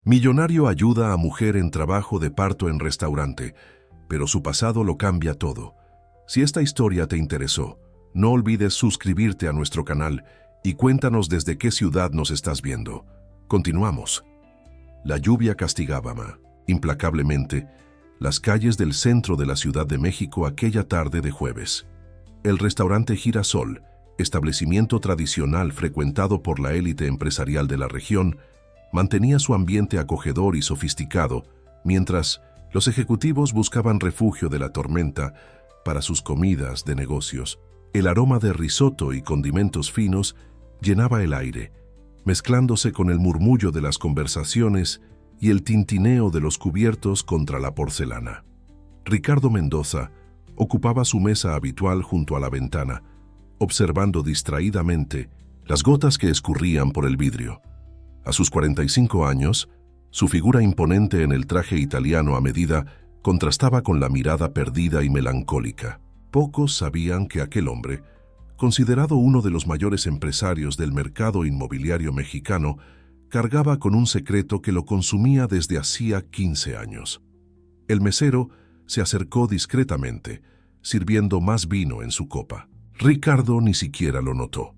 Millonario ayuda a mujer en trabajo de parto en restaurante, pero su pasado lo cambia todo. Si esta historia te interesó, no olvides suscribirte a nuestro canal y cuéntanos desde qué ciudad nos estás viendo. Continuamos. La lluvia castigaba implacablemente las calles del centro de la Ciudad de México aquella tarde de jueves. El restaurante Girasol, establecimiento tradicional frecuentado por la élite empresarial de la región, mantenía su ambiente acogedor y sofisticado, mientras los ejecutivos buscaban refugio de la tormenta para sus comidas de negocios. El aroma de risotto y condimentos finos llenaba el aire, mezclándose con el murmullo de las conversaciones y el tintineo de los cubiertos contra la porcelana. Ricardo Mendoza ocupaba su mesa habitual junto a la ventana, observando distraídamente las gotas que escurrían por el vidrio. A sus 45 años, su figura imponente en el traje italiano a medida contrastaba con la mirada perdida y melancólica. Pocos sabían que aquel hombre, considerado uno de los mayores empresarios del mercado inmobiliario mexicano, cargaba con un secreto que lo consumía desde hacía 15 años. El mesero se acercó discretamente, sirviendo más vino en su copa. Ricardo ni siquiera lo notó.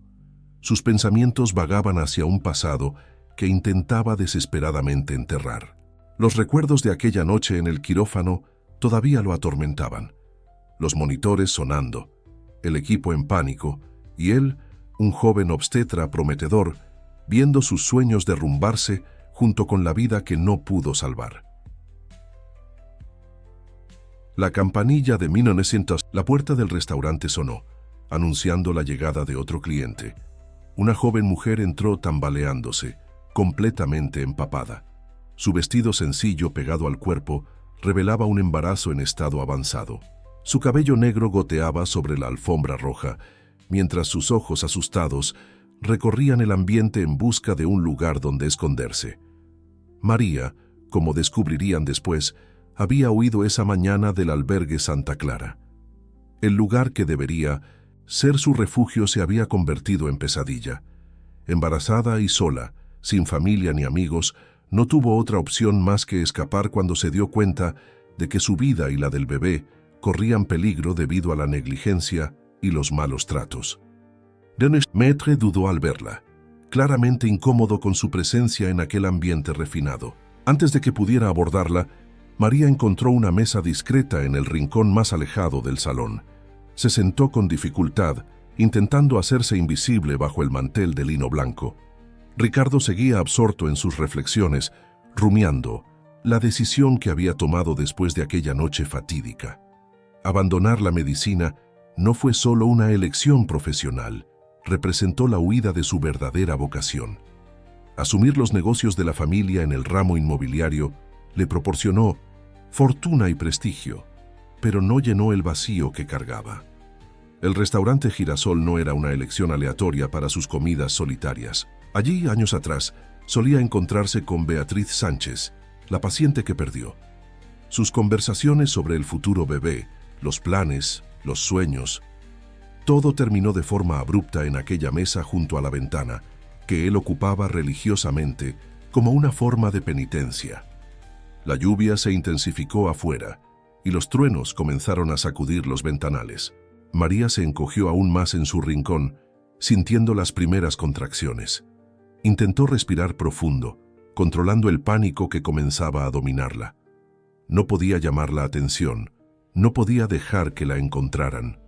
Sus pensamientos vagaban hacia un pasado que intentaba desesperadamente enterrar. Los recuerdos de aquella noche en el quirófano todavía lo atormentaban. Los monitores sonando, el equipo en pánico y él, un joven obstetra prometedor, viendo sus sueños derrumbarse junto con la vida que no pudo salvar. La campanilla de 1900, la puerta del restaurante sonó, anunciando la llegada de otro cliente. Una joven mujer entró tambaleándose, completamente empapada. Su vestido sencillo pegado al cuerpo revelaba un embarazo en estado avanzado. Su cabello negro goteaba sobre la alfombra roja, mientras sus ojos asustados recorrían el ambiente en busca de un lugar donde esconderse. María, como descubrirían después, había huido esa mañana del albergue Santa Clara. El lugar que debería ser su refugio se había convertido en pesadilla. Embarazada y sola, sin familia ni amigos, no tuvo otra opción más que escapar cuando se dio cuenta de que su vida y la del bebé corrían peligro debido a la negligencia y los malos tratos. Denis Maître dudó al verla, claramente incómodo con su presencia en aquel ambiente refinado. Antes de que pudiera abordarla, María encontró una mesa discreta en el rincón más alejado del salón. Se sentó con dificultad, intentando hacerse invisible bajo el mantel de lino blanco. Ricardo seguía absorto en sus reflexiones, rumiando la decisión que había tomado después de aquella noche fatídica. Abandonar la medicina no fue solo una elección profesional, representó la huida de su verdadera vocación. Asumir los negocios de la familia en el ramo inmobiliario le proporcionó fortuna y prestigio, pero no llenó el vacío que cargaba. El restaurante Girasol no era una elección aleatoria para sus comidas solitarias. Allí, años atrás, solía encontrarse con Beatriz Sánchez, la paciente que perdió. Sus conversaciones sobre el futuro bebé, los planes, los sueños, todo terminó de forma abrupta en aquella mesa junto a la ventana, que él ocupaba religiosamente como una forma de penitencia. La lluvia se intensificó afuera, y los truenos comenzaron a sacudir los ventanales. María se encogió aún más en su rincón, sintiendo las primeras contracciones. Intentó respirar profundo, controlando el pánico que comenzaba a dominarla. No podía llamar la atención, no podía dejar que la encontraran.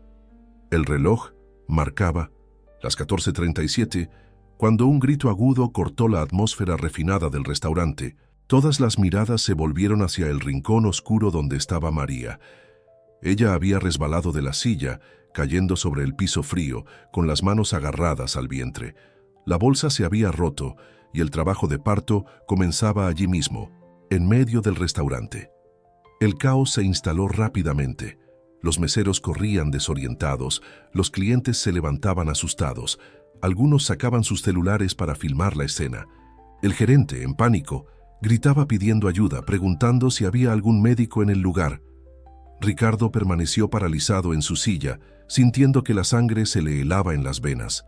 El reloj marcaba las 14:37, cuando un grito agudo cortó la atmósfera refinada del restaurante. Todas las miradas se volvieron hacia el rincón oscuro donde estaba María. Ella había resbalado de la silla, cayendo sobre el piso frío, con las manos agarradas al vientre. La bolsa se había roto y el trabajo de parto comenzaba allí mismo, en medio del restaurante. El caos se instaló rápidamente. Los meseros corrían desorientados, los clientes se levantaban asustados, algunos sacaban sus celulares para filmar la escena. El gerente, en pánico, gritaba pidiendo ayuda, preguntando si había algún médico en el lugar. Ricardo permaneció paralizado en su silla, sintiendo que la sangre se le helaba en las venas.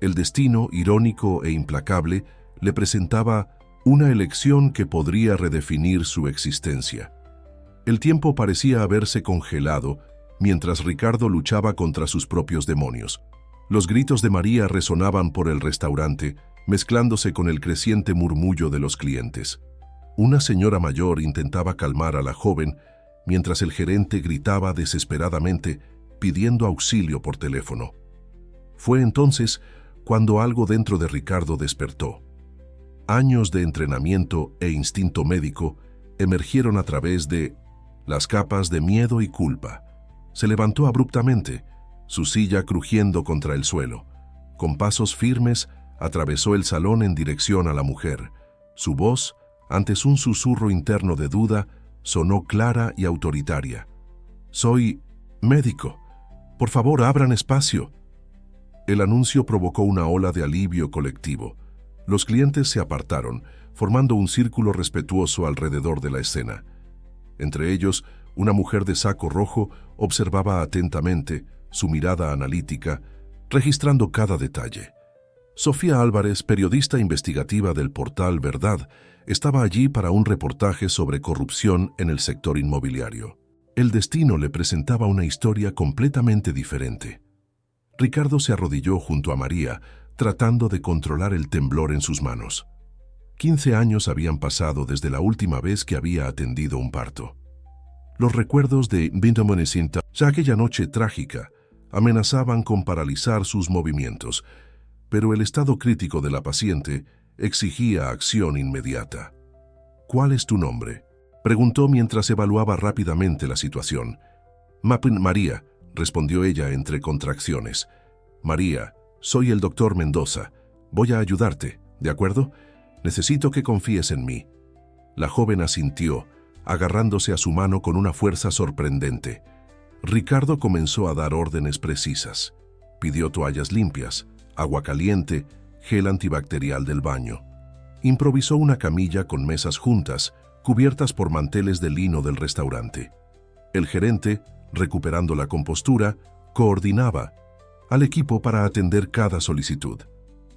El destino, irónico e implacable, le presentaba Una elección que podría redefinir su existencia. El tiempo parecía haberse congelado mientras Ricardo luchaba contra sus propios demonios. Los gritos de María resonaban por el restaurante, mezclándose con el creciente murmullo de los clientes. Una señora mayor intentaba calmar a la joven, mientras el gerente gritaba desesperadamente, pidiendo auxilio por teléfono. Fue entonces cuando algo dentro de Ricardo despertó. Años de entrenamiento e instinto médico emergieron a través de las capas de miedo y culpa. Se levantó abruptamente, su silla crujiendo contra el suelo. Con pasos firmes, atravesó el salón en dirección a la mujer. Su voz, antes un susurro interno de duda, sonó clara y autoritaria. «Soy médico. Por favor, abran espacio». El anuncio provocó una ola de alivio colectivo. Los clientes se apartaron, formando un círculo respetuoso alrededor de la escena. Entre ellos, una mujer de saco rojo observaba atentamente, su mirada analítica, registrando cada detalle. Sofía Álvarez, periodista investigativa del portal Verdad, estaba allí para un reportaje sobre corrupción en el sector inmobiliario. El destino le presentaba una historia completamente diferente. Ricardo se arrodilló junto a María, tratando de controlar el temblor en sus manos. 15 años habían pasado desde la última vez que había atendido un parto. Los recuerdos de Monecinta, ya aquella noche trágica, amenazaban con paralizar sus movimientos, pero el estado crítico de la paciente exigía acción inmediata. «¿Cuál es tu nombre?», preguntó mientras evaluaba rápidamente la situación. «María», respondió ella entre contracciones. «María, soy el doctor Mendoza. Voy a ayudarte, ¿de acuerdo? Necesito que confíes en mí». La joven asintió, agarrándose a su mano con una fuerza sorprendente. Ricardo comenzó a dar órdenes precisas. Pidió toallas limpias, agua caliente, gel antibacterial del baño. Improvisó una camilla con mesas juntas, cubiertas por manteles de lino del restaurante. El gerente, recuperando la compostura, coordinaba al equipo para atender cada solicitud.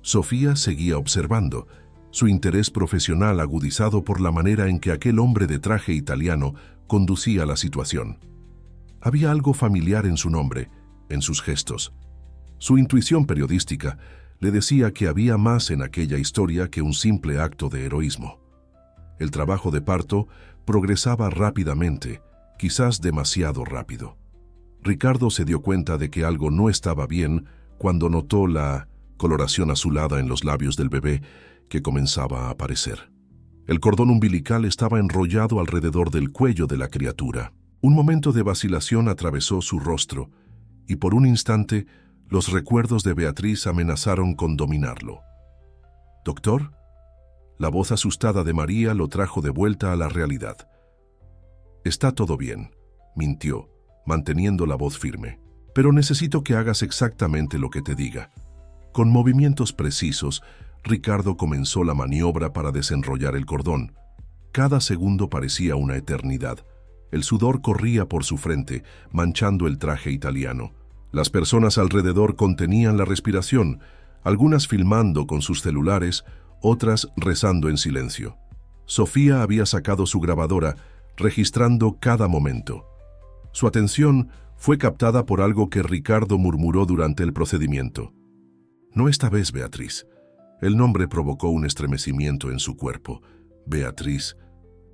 Sofía seguía observando, su interés profesional agudizado por la manera en que aquel hombre de traje italiano conducía la situación. Había algo familiar en su nombre, en sus gestos. Su intuición periodística le decía que había más en aquella historia que un simple acto de heroísmo. El trabajo de parto progresaba rápidamente, quizás demasiado rápido. Ricardo se dio cuenta de que algo no estaba bien cuando notó la coloración azulada en los labios del bebé que comenzaba a aparecer. El cordón umbilical estaba enrollado alrededor del cuello de la criatura. Un momento de vacilación atravesó su rostro, y por un instante los recuerdos de Beatriz amenazaron con dominarlo. «¿Doctor?». La voz asustada de María lo trajo de vuelta a la realidad. «Está todo bien», mintió, manteniendo la voz firme. «Pero necesito que hagas exactamente lo que te diga». Con movimientos precisos, Ricardo comenzó la maniobra para desenrollar el cordón. Cada segundo parecía una eternidad. El sudor corría por su frente, manchando el traje italiano. Las personas alrededor contenían la respiración, algunas filmando con sus celulares, otras rezando en silencio. Sofía había sacado su grabadora, registrando cada momento. Su atención fue captada por algo que Ricardo murmuró durante el procedimiento. «No esta vez, Beatriz». El nombre provocó un estremecimiento en su cuerpo. Beatriz,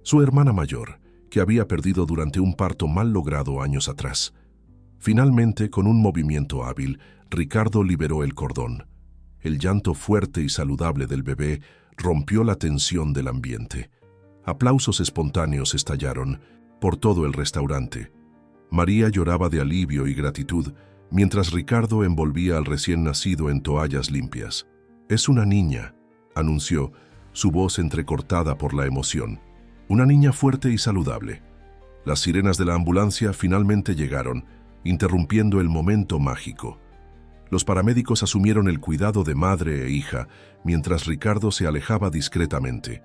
su hermana mayor, que había perdido durante un parto mal logrado años atrás. Finalmente, con un movimiento hábil, Ricardo liberó el cordón. El llanto fuerte y saludable del bebé rompió la tensión del ambiente. Aplausos espontáneos estallaron por todo el restaurante. María lloraba de alivio y gratitud, mientras Ricardo envolvía al recién nacido en toallas limpias. «Es una niña», anunció, su voz entrecortada por la emoción. «Una niña fuerte y saludable». Las sirenas de la ambulancia finalmente llegaron, interrumpiendo el momento mágico. Los paramédicos asumieron el cuidado de madre e hija, mientras Ricardo se alejaba discretamente.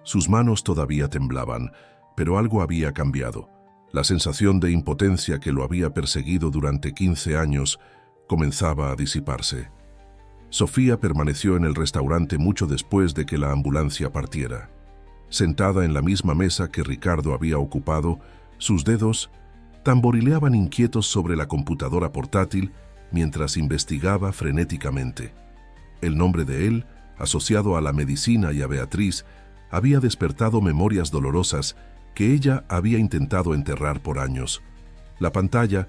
Sus manos todavía temblaban, pero algo había cambiado. La sensación de impotencia que lo había perseguido durante 15 años comenzaba a disiparse. Sofía permaneció en el restaurante mucho después de que la ambulancia partiera. Sentada en la misma mesa que Ricardo había ocupado, sus dedos tamborileaban inquietos sobre la computadora portátil mientras investigaba frenéticamente. El nombre de él, asociado a la medicina y a Beatriz, había despertado memorias dolorosas que ella había intentado enterrar por años. La pantalla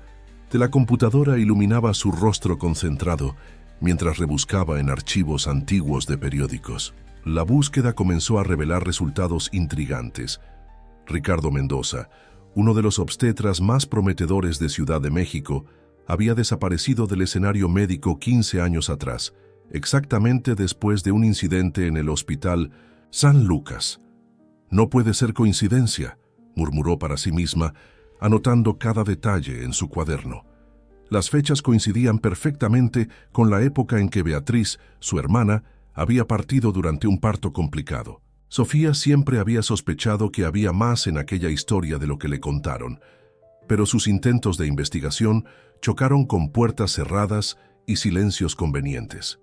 de la computadora iluminaba su rostro concentrado mientras rebuscaba en archivos antiguos de periódicos. La búsqueda comenzó a revelar resultados intrigantes. Ricardo Mendoza, uno de los obstetras más prometedores de Ciudad de México, había desaparecido del escenario médico 15 años atrás, exactamente después de un incidente en el Hospital San Lucas. «No puede ser coincidencia», murmuró para sí misma, anotando cada detalle en su cuaderno. Las fechas coincidían perfectamente con la época en que Beatriz, su hermana, había partido durante un parto complicado. Sofía siempre había sospechado que había más en aquella historia de lo que le contaron, pero sus intentos de investigación chocaron con puertas cerradas y silencios convenientes.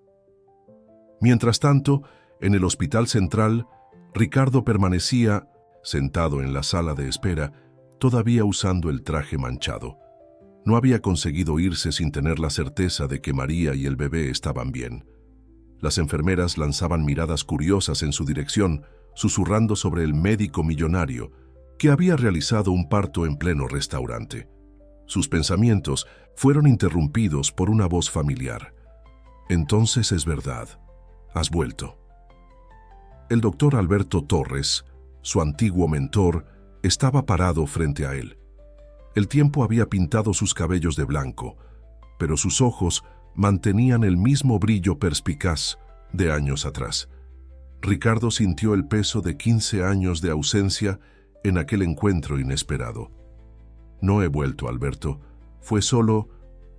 Mientras tanto, en el Hospital Central, Ricardo permanecía sentado en la sala de espera, todavía usando el traje manchado. No había conseguido irse sin tener la certeza de que María y el bebé estaban bien. Las enfermeras lanzaban miradas curiosas en su dirección, susurrando sobre el médico millonario que había realizado un parto en pleno restaurante. Sus pensamientos fueron interrumpidos por una voz familiar. «Entonces es verdad. Has vuelto». El doctor Alberto Torres, su antiguo mentor, estaba parado frente a él. El tiempo había pintado sus cabellos de blanco, pero sus ojos mantenían el mismo brillo perspicaz de años atrás. Ricardo sintió el peso de 15 años de ausencia en aquel encuentro inesperado. «No he vuelto, Alberto. Fue solo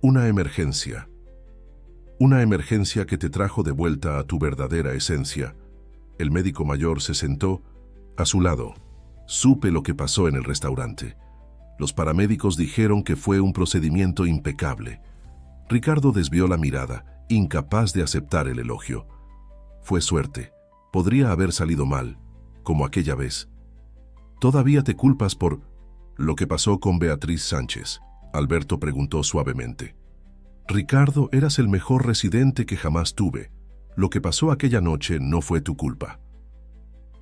una emergencia. Una emergencia que te trajo de vuelta a tu verdadera esencia». El médico mayor se sentó a su lado. «Supe lo que pasó en el restaurante. Los paramédicos dijeron que fue un procedimiento impecable». Ricardo desvió la mirada, incapaz de aceptar el elogio. «Fue suerte. Podría haber salido mal, como aquella vez». «¿Todavía te culpas por lo que pasó con Beatriz Sánchez?», Alberto preguntó suavemente. «Ricardo, eras el mejor residente que jamás tuve. Lo que pasó aquella noche no fue tu culpa.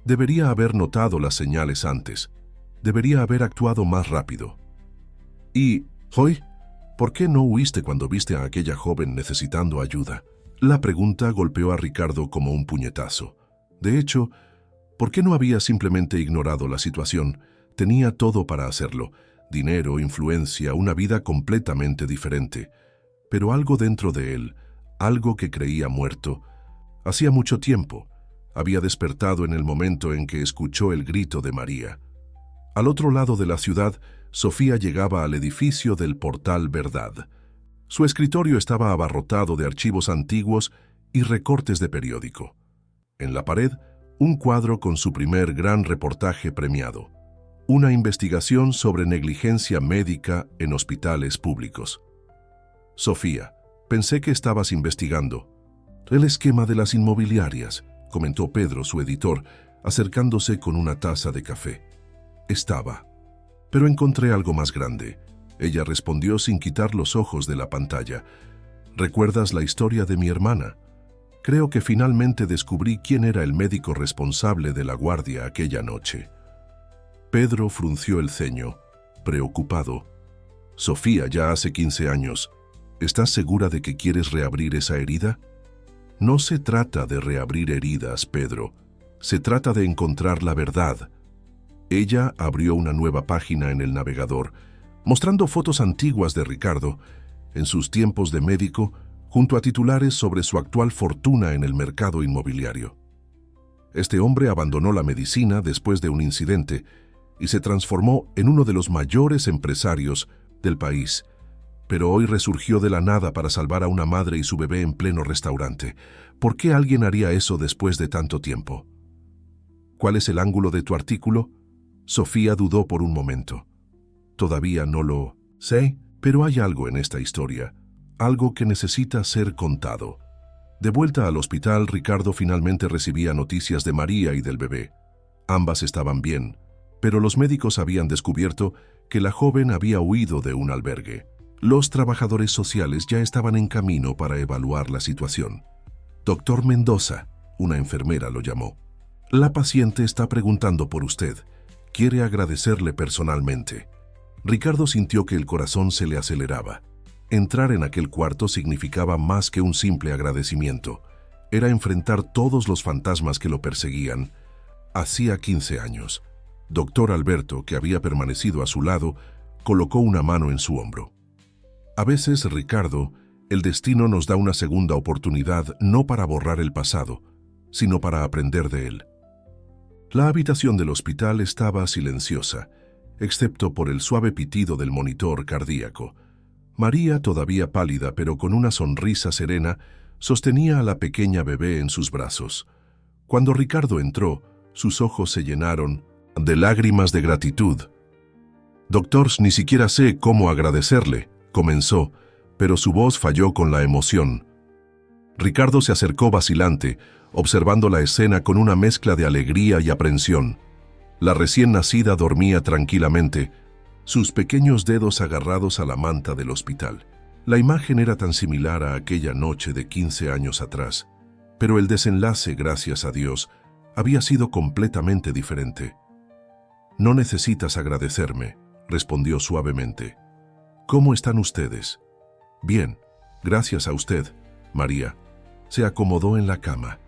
Debería haber notado las señales antes. Debería haber actuado más rápido. Y, hoy, ¿por qué no huiste cuando viste a aquella joven necesitando ayuda?». La pregunta golpeó a Ricardo como un puñetazo. De hecho, ¿por qué no había simplemente ignorado la situación? Tenía todo para hacerlo: dinero, influencia, una vida completamente diferente. Pero algo dentro de él, algo que creía muerto, hacía mucho tiempo, había despertado en el momento en que escuchó el grito de María. Al otro lado de la ciudad, Sofía llegaba al edificio del Portal Verdad. Su escritorio estaba abarrotado de archivos antiguos y recortes de periódico. En la pared, un cuadro con su primer gran reportaje premiado: una investigación sobre negligencia médica en hospitales públicos. «Sofía, pensé que estabas investigando el esquema de las inmobiliarias», comentó Pedro, su editor, acercándose con una taza de café. «Estaba. Pero encontré algo más grande», ella respondió sin quitar los ojos de la pantalla. «¿Recuerdas la historia de mi hermana? Creo que finalmente descubrí quién era el médico responsable de la guardia aquella noche». Pedro frunció el ceño, preocupado. «Sofía, ya hace 15 años. ¿Estás segura de que quieres reabrir esa herida?». «No se trata de reabrir heridas, Pedro. Se trata de encontrar la verdad». Ella abrió una nueva página en el navegador, mostrando fotos antiguas de Ricardo, en sus tiempos de médico, junto a titulares sobre su actual fortuna en el mercado inmobiliario. Este hombre abandonó la medicina después de un incidente y se transformó en uno de los mayores empresarios del país, pero hoy resurgió de la nada para salvar a una madre y su bebé en pleno restaurante. ¿Por qué alguien haría eso después de tanto tiempo? ¿Cuál es el ángulo de tu artículo? Sofía dudó por un momento. «Todavía no lo sé, pero hay algo en esta historia, algo que necesita ser contado». De vuelta al hospital, Ricardo finalmente recibía noticias de María y del bebé. Ambas estaban bien, pero los médicos habían descubierto que la joven había huido de un albergue. Los trabajadores sociales ya estaban en camino para evaluar la situación. Doctor Mendoza, una enfermera lo llamó. La paciente está preguntando por usted. Quiere agradecerle personalmente. Ricardo sintió que el corazón se le aceleraba. Entrar en aquel cuarto significaba más que un simple agradecimiento. Era enfrentar todos los fantasmas que lo perseguían. Hacía 15 años. Doctor Alberto, que había permanecido a su lado, colocó una mano en su hombro. A veces, Ricardo, el destino nos da una segunda oportunidad no para borrar el pasado, sino para aprender de él. La habitación del hospital estaba silenciosa, excepto por el suave pitido del monitor cardíaco. María, todavía pálida pero con una sonrisa serena, sostenía a la pequeña bebé en sus brazos. Cuando Ricardo entró, sus ojos se llenaron de lágrimas de gratitud. «Doctor, ni siquiera sé cómo agradecerle», comenzó, pero su voz falló con la emoción. Ricardo se acercó vacilante, observando la escena con una mezcla de alegría y aprensión. La recién nacida dormía tranquilamente, sus pequeños dedos agarrados a la manta del hospital. La imagen era tan similar a aquella noche de 15 años atrás, pero el desenlace, gracias a Dios, había sido completamente diferente. «No necesitas agradecerme», respondió suavemente. «¿Cómo están ustedes?» «Bien, gracias a usted, María». Se acomodó en la cama.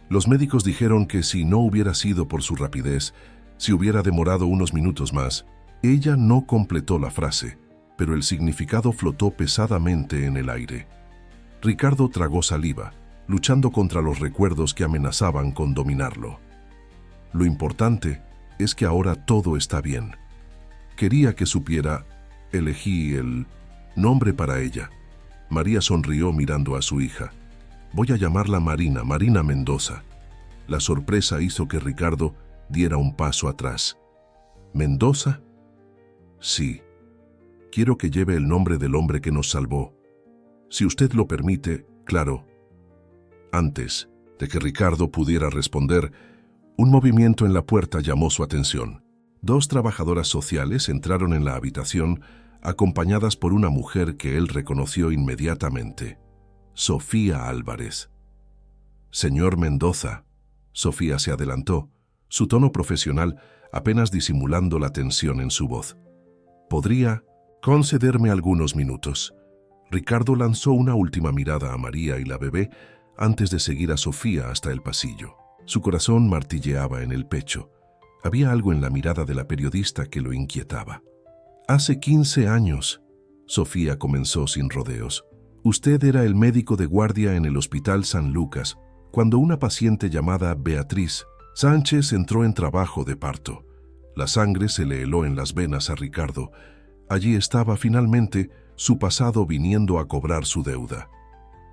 Los médicos dijeron que si no hubiera sido por su rapidez, si hubiera demorado unos minutos más. Ella no completó la frase, pero el significado flotó pesadamente en el aire. Ricardo tragó saliva, luchando contra los recuerdos que amenazaban con dominarlo. Lo importante es que ahora todo está bien. Quería que supiera, elegí el nombre para ella. María sonrió mirando a su hija. «Voy a llamarla Marina, Marina Mendoza». La sorpresa hizo que Ricardo diera un paso atrás. «¿Mendoza?» «Sí. Quiero que lleve el nombre del hombre que nos salvó. Si usted lo permite, claro». Antes de que Ricardo pudiera responder, un movimiento en la puerta llamó su atención. 2 trabajadoras sociales entraron en la habitación, acompañadas por una mujer que él reconoció inmediatamente. Sofía Álvarez. «Señor Mendoza». Sofía se adelantó, su tono profesional apenas disimulando la tensión en su voz. «¿Podría concederme algunos minutos?» Ricardo lanzó una última mirada a María y la bebé antes de seguir a Sofía hasta el pasillo. Su corazón martilleaba en el pecho. Había algo en la mirada de la periodista que lo inquietaba. «Hace 15 años», Sofía comenzó sin rodeos. «Usted era el médico de guardia en el Hospital San Lucas, cuando una paciente llamada Beatriz Sánchez entró en trabajo de parto. La sangre se le heló en las venas a Ricardo. Allí estaba finalmente su pasado viniendo a cobrar su deuda.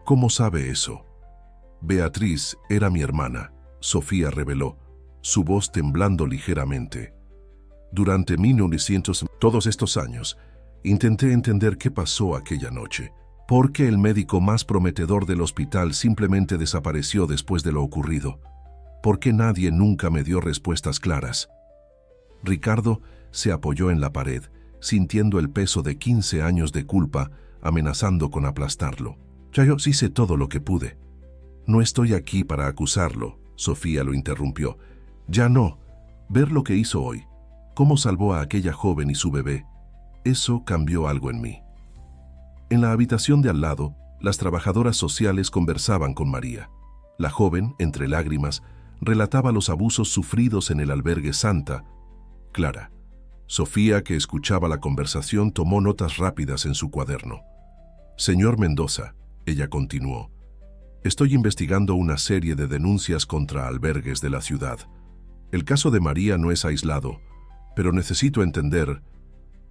¿Cómo sabe eso?» «Beatriz era mi hermana», Sofía reveló, su voz temblando ligeramente. «Durante 1900, todos estos años, intenté entender qué pasó aquella noche. ¿Por qué el médico más prometedor del hospital simplemente desapareció después de lo ocurrido? ¿Por qué nadie nunca me dio respuestas claras?» Ricardo se apoyó en la pared, sintiendo el peso de 15 años de culpa amenazando con aplastarlo. «Ya yo sí sé todo lo que pude». «No estoy aquí para acusarlo», Sofía lo interrumpió. «Ya no. Ver lo que hizo hoy, cómo salvó a aquella joven y su bebé, eso cambió algo en mí». En la habitación de al lado, las trabajadoras sociales conversaban con María. La joven, entre lágrimas, relataba los abusos sufridos en el albergue Santa Clara. Sofía, que escuchaba la conversación, tomó notas rápidas en su cuaderno. «Señor Mendoza», ella continuó, «estoy investigando una serie de denuncias contra albergues de la ciudad. El caso de María no es aislado, pero necesito entender.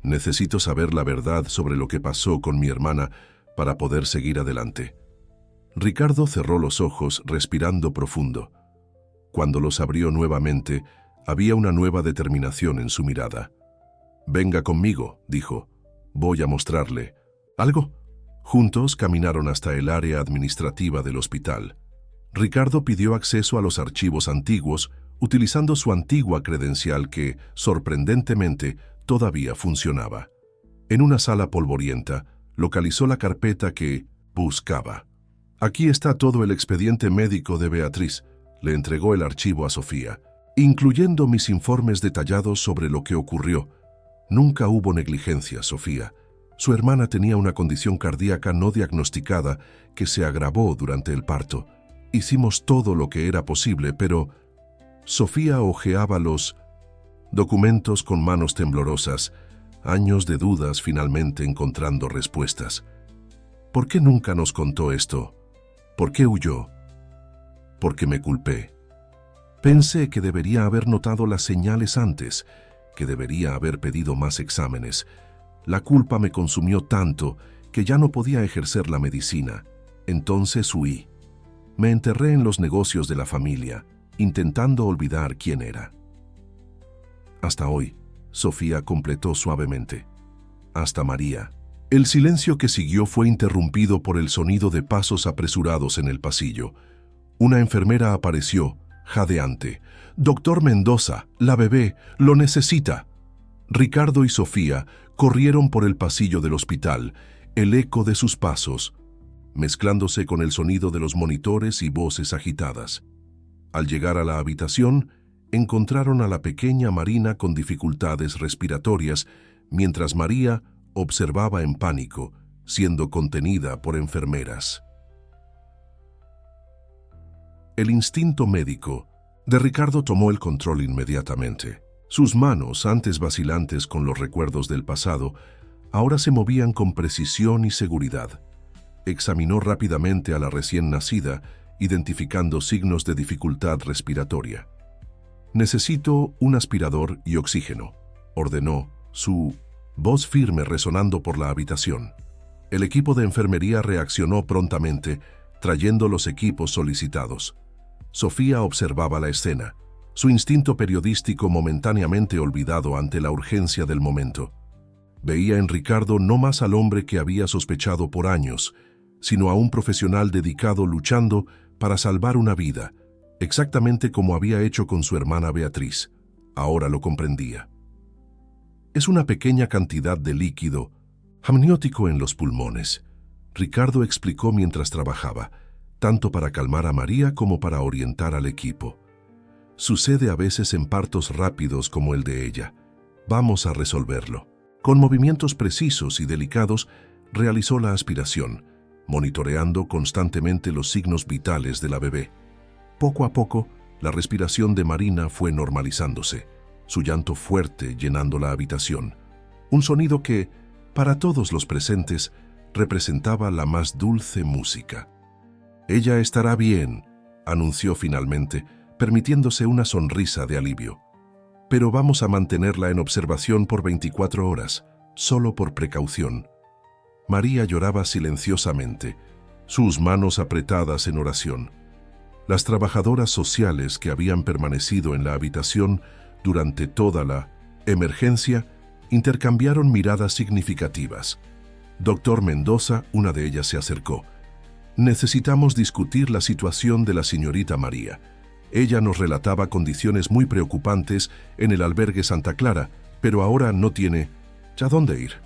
Necesito saber la verdad sobre lo que pasó con mi hermana para poder seguir adelante». Ricardo cerró los ojos, respirando profundo. Cuando los abrió nuevamente, había una nueva determinación en su mirada. «Venga conmigo», dijo. «Voy a mostrarle». «¿Algo?» Juntos caminaron hasta el área administrativa del hospital. Ricardo pidió acceso a los archivos antiguos, utilizando su antigua credencial que, sorprendentemente, todavía funcionaba. En una sala polvorienta, localizó la carpeta que buscaba. «Aquí está todo el expediente médico de Beatriz», le entregó el archivo a Sofía, incluyendo mis informes detallados sobre lo que ocurrió. Nunca hubo negligencia, Sofía. Su hermana tenía una condición cardíaca no diagnosticada que se agravó durante el parto. Hicimos todo lo que era posible, pero... Sofía hojeaba los documentos con manos temblorosas, años de dudas finalmente encontrando respuestas. ¿Por qué nunca nos contó esto? ¿Por qué huyó? Porque me culpé. Pensé que debería haber notado las señales antes, que debería haber pedido más exámenes. La culpa me consumió tanto que ya no podía ejercer la medicina. Entonces huí. Me enterré en los negocios de la familia, intentando olvidar quién era. Hasta hoy, Sofía completó suavemente. Hasta María. El silencio que siguió fue interrumpido por el sonido de pasos apresurados en el pasillo. Una enfermera apareció, jadeante. «Doctor Mendoza, la bebé, lo necesita». Ricardo y Sofía corrieron por el pasillo del hospital, el eco de sus pasos, mezclándose con el sonido de los monitores y voces agitadas. Al llegar a la habitación, encontraron a la pequeña Marina con dificultades respiratorias, mientras María observaba en pánico, siendo contenida por enfermeras. El instinto médico de Ricardo tomó el control inmediatamente. Sus manos, antes vacilantes con los recuerdos del pasado, ahora se movían con precisión y seguridad. Examinó rápidamente a la recién nacida, identificando signos de dificultad respiratoria. «Necesito un aspirador y oxígeno», ordenó, su voz firme resonando por la habitación. El equipo de enfermería reaccionó prontamente, trayendo los equipos solicitados. Sofía observaba la escena, su instinto periodístico momentáneamente olvidado ante la urgencia del momento. Veía en Ricardo no más al hombre que había sospechado por años, sino a un profesional dedicado luchando para salvar una vida, exactamente como había hecho con su hermana Beatriz. Ahora lo comprendía. «Es una pequeña cantidad de líquido amniótico en los pulmones», Ricardo explicó mientras trabajaba, tanto para calmar a María como para orientar al equipo. «Sucede a veces en partos rápidos como el de ella. Vamos a resolverlo». Con movimientos precisos y delicados, realizó la aspiración, monitoreando constantemente los signos vitales de la bebé. Poco a poco, la respiración de Marina fue normalizándose, su llanto fuerte llenando la habitación. Un sonido que, para todos los presentes, representaba la más dulce música. «Ella estará bien», anunció finalmente, permitiéndose una sonrisa de alivio. «Pero vamos a mantenerla en observación por 24 horas, solo por precaución». María lloraba silenciosamente, sus manos apretadas en oración. Las trabajadoras sociales que habían permanecido en la habitación durante toda la emergencia intercambiaron miradas significativas. «Doctor Mendoza», una de ellas se acercó. «Necesitamos discutir la situación de la señorita María. Ella nos relataba condiciones muy preocupantes en el albergue Santa Clara, pero ahora no tiene a dónde ir».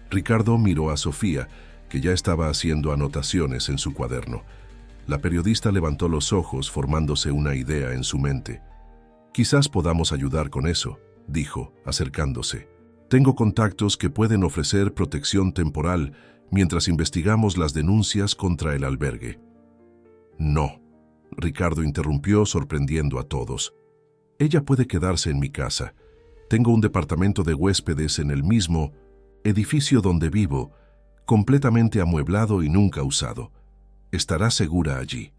Ricardo miró a Sofía, que ya estaba haciendo anotaciones en su cuaderno. La periodista levantó los ojos, formándose una idea en su mente. «Quizás podamos ayudar con eso», dijo, acercándose. «Tengo contactos que pueden ofrecer protección temporal mientras investigamos las denuncias contra el albergue». «No», Ricardo interrumpió, sorprendiendo a todos. «Ella puede quedarse en mi casa. Tengo un departamento de huéspedes en el mismo edificio donde vivo, completamente amueblado y nunca usado. Estará segura allí».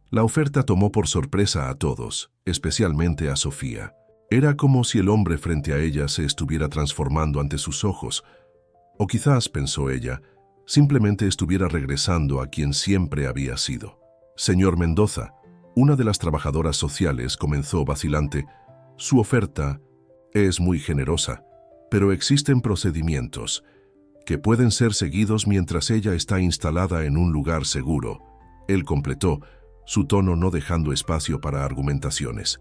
La oferta tomó por sorpresa a todos, especialmente a Sofía. Era como si el hombre frente a ella se estuviera transformando ante sus ojos. O quizás, pensó ella, simplemente estuviera regresando a quien siempre había sido. «Señor Mendoza», una de las trabajadoras sociales comenzó vacilante, «su oferta es muy generosa, pero existen procedimientos que pueden ser seguidos mientras ella está instalada en un lugar seguro». Él completó, su tono no dejando espacio para argumentaciones.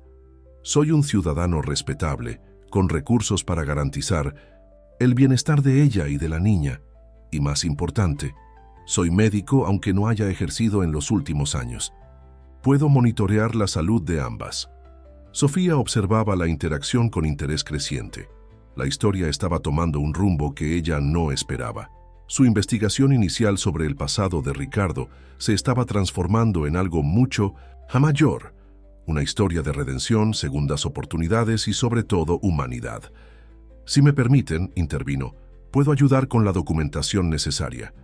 Soy un ciudadano respetable, con recursos para garantizar el bienestar de ella y de la niña. Y más importante, soy médico aunque no haya ejercido en los últimos años. Puedo monitorear la salud de ambas. Sofía observaba la interacción con interés creciente. La historia estaba tomando un rumbo que ella no esperaba. Su investigación inicial sobre el pasado de Ricardo se estaba transformando en algo mucho mayor. Una historia de redención, segundas oportunidades y sobre todo humanidad. Si me permiten, intervino, puedo ayudar con la documentación necesaria.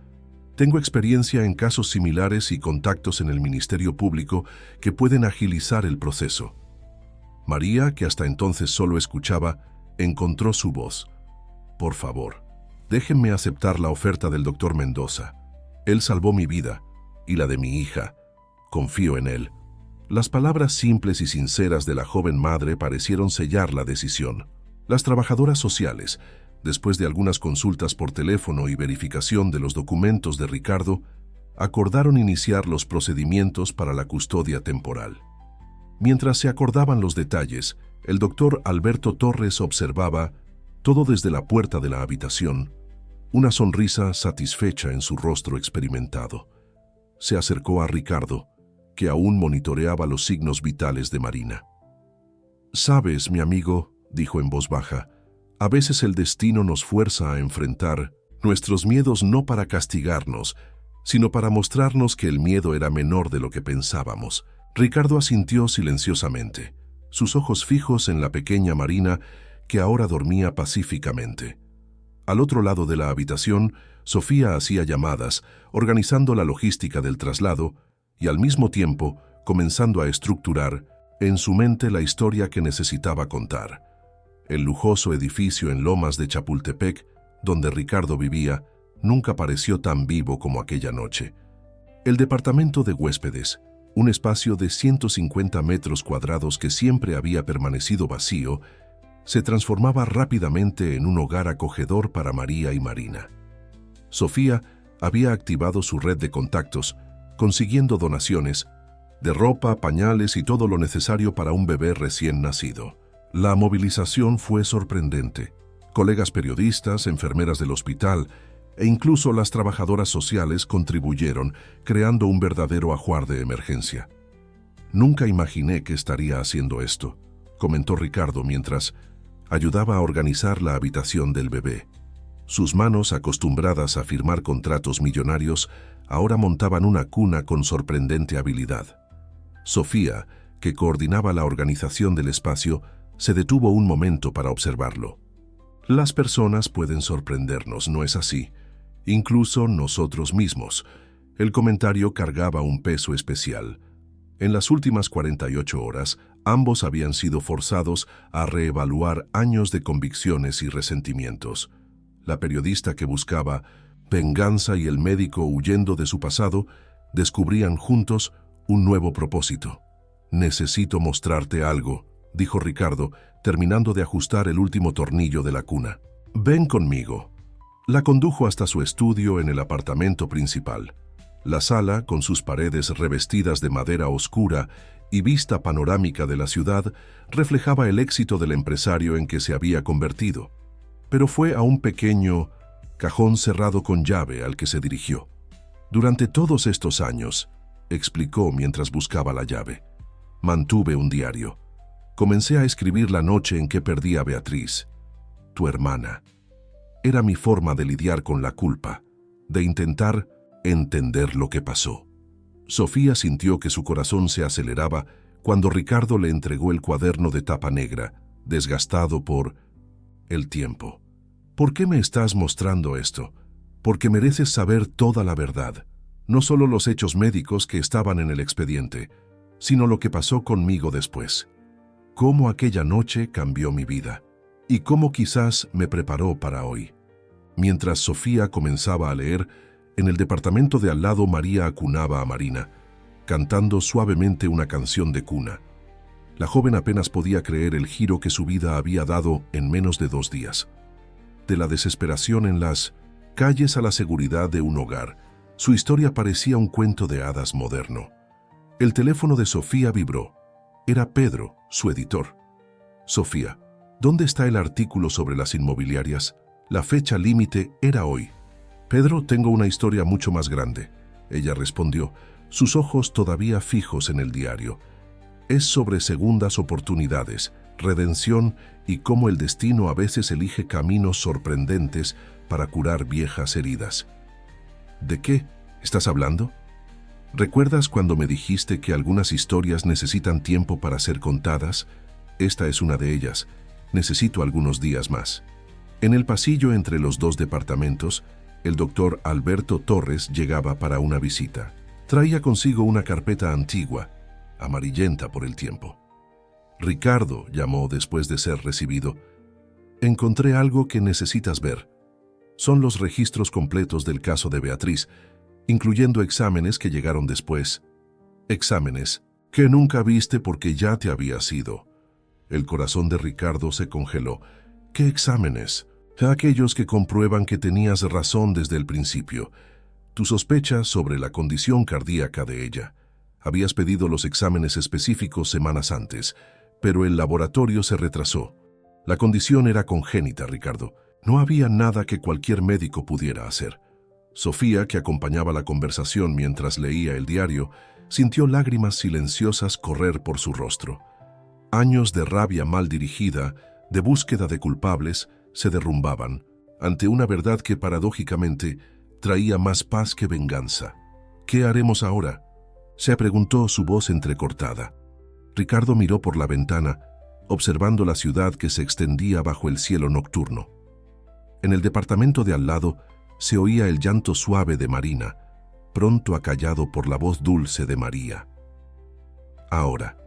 Tengo experiencia en casos similares y contactos en el Ministerio Público que pueden agilizar el proceso. María, que hasta entonces solo escuchaba, encontró su voz. Por favor, déjenme aceptar la oferta del doctor Mendoza. Él salvó mi vida y la de mi hija. Confío en él. Las palabras simples y sinceras de la joven madre parecieron sellar la decisión. Las trabajadoras sociales, después de algunas consultas por teléfono y verificación de los documentos de Ricardo, acordaron iniciar los procedimientos para la custodia temporal. Mientras se acordaban los detalles, el doctor Alberto Torres observaba, todo desde la puerta de la habitación, una sonrisa satisfecha en su rostro experimentado. Se acercó a Ricardo, que aún monitoreaba los signos vitales de Marina. «Sabes, mi amigo», dijo en voz baja, «a veces el destino nos fuerza a enfrentar nuestros miedos no para castigarnos, sino para mostrarnos que el miedo era menor de lo que pensábamos». Ricardo asintió silenciosamente, sus ojos fijos en la pequeña Marina, que ahora dormía pacíficamente. Al otro lado de la habitación, Sofía hacía llamadas, organizando la logística del traslado y al mismo tiempo comenzando a estructurar en su mente la historia que necesitaba contar. El lujoso edificio en Lomas de Chapultepec, donde Ricardo vivía, nunca pareció tan vivo como aquella noche. El departamento de huéspedes, un espacio de 150 metros cuadrados que siempre había permanecido vacío, se transformaba rápidamente en un hogar acogedor para María y Marina. Sofía había activado su red de contactos, consiguiendo donaciones de ropa, pañales y todo lo necesario para un bebé recién nacido. La movilización fue sorprendente. Colegas periodistas, enfermeras del hospital e incluso las trabajadoras sociales contribuyeron, creando un verdadero ajuar de emergencia. «Nunca imaginé que estaría haciendo esto», comentó Ricardo mientras ayudaba a organizar la habitación del bebé. Sus manos, acostumbradas a firmar contratos millonarios, ahora montaban una cuna con sorprendente habilidad. Sofía, que coordinaba la organización del espacio, se detuvo un momento para observarlo. «Las personas pueden sorprendernos, ¿no es así? Incluso nosotros mismos». El comentario cargaba un peso especial. En las últimas 48 horas, ambos habían sido forzados a reevaluar años de convicciones y resentimientos. La periodista que buscaba venganza y el médico huyendo de su pasado descubrían juntos un nuevo propósito. «Necesito mostrarte algo», dijo Ricardo, terminando de ajustar el último tornillo de la cuna. «Ven conmigo». La condujo hasta su estudio en el apartamento principal. La sala, con sus paredes revestidas de madera oscura y vista panorámica de la ciudad, reflejaba el éxito del empresario en que se había convertido. Pero fue a un pequeño cajón cerrado con llave al que se dirigió. «Durante todos estos años», explicó mientras buscaba la llave, «mantuve un diario. Comencé a escribir la noche en que perdí a Beatriz, tu hermana. Era mi forma de lidiar con la culpa, de intentar entender lo que pasó». Sofía sintió que su corazón se aceleraba cuando Ricardo le entregó el cuaderno de tapa negra, desgastado por el tiempo. «¿Por qué me estás mostrando esto? Porque mereces saber toda la verdad, no solo los hechos médicos que estaban en el expediente, sino lo que pasó conmigo después. Cómo aquella noche cambió mi vida y cómo quizás me preparó para hoy». Mientras Sofía comenzaba a leer, en el departamento de al lado María acunaba a Marina, cantando suavemente una canción de cuna. La joven apenas podía creer el giro que su vida había dado en menos de 2 días. De la desesperación en las calles a la seguridad de un hogar, su historia parecía un cuento de hadas moderno. El teléfono de Sofía vibró. Era Pedro, su editor. Sofía, ¿dónde está el artículo sobre las inmobiliarias? La fecha límite era hoy. Pedro, tengo una historia mucho más grande. Ella respondió, sus ojos todavía fijos en el diario. Es sobre segundas oportunidades, redención y cómo el destino a veces elige caminos sorprendentes para curar viejas heridas. ¿De qué estás hablando? ¿Recuerdas cuando me dijiste que algunas historias necesitan tiempo para ser contadas? Esta es una de ellas. Necesito algunos días más. En el pasillo entre los dos departamentos, el doctor Alberto Torres llegaba para una visita. Traía consigo una carpeta antigua, amarillenta por el tiempo. Ricardo, llamó después de ser recibido. Encontré algo que necesitas ver. Son los registros completos del caso de Beatriz, incluyendo exámenes que llegaron después. Exámenes que nunca viste porque ya te habías ido. El corazón de Ricardo se congeló. ¿Qué exámenes? Aquellos que comprueban que tenías razón desde el principio. Tu sospecha sobre la condición cardíaca de ella. Habías pedido los exámenes específicos semanas antes, pero el laboratorio se retrasó. La condición era congénita, Ricardo. No había nada que cualquier médico pudiera hacer. Sofía, que acompañaba la conversación mientras leía el diario, sintió lágrimas silenciosas correr por su rostro. Años de rabia mal dirigida, de búsqueda de culpables, se derrumbaban ante una verdad que paradójicamente traía más paz que venganza. ¿Qué haremos ahora?, se preguntó, su voz entrecortada. Ricardo miró por la ventana, observando la ciudad que se extendía bajo el cielo nocturno. En el departamento de al lado se oía el llanto suave de Marina, pronto acallado por la voz dulce de María. Ahora,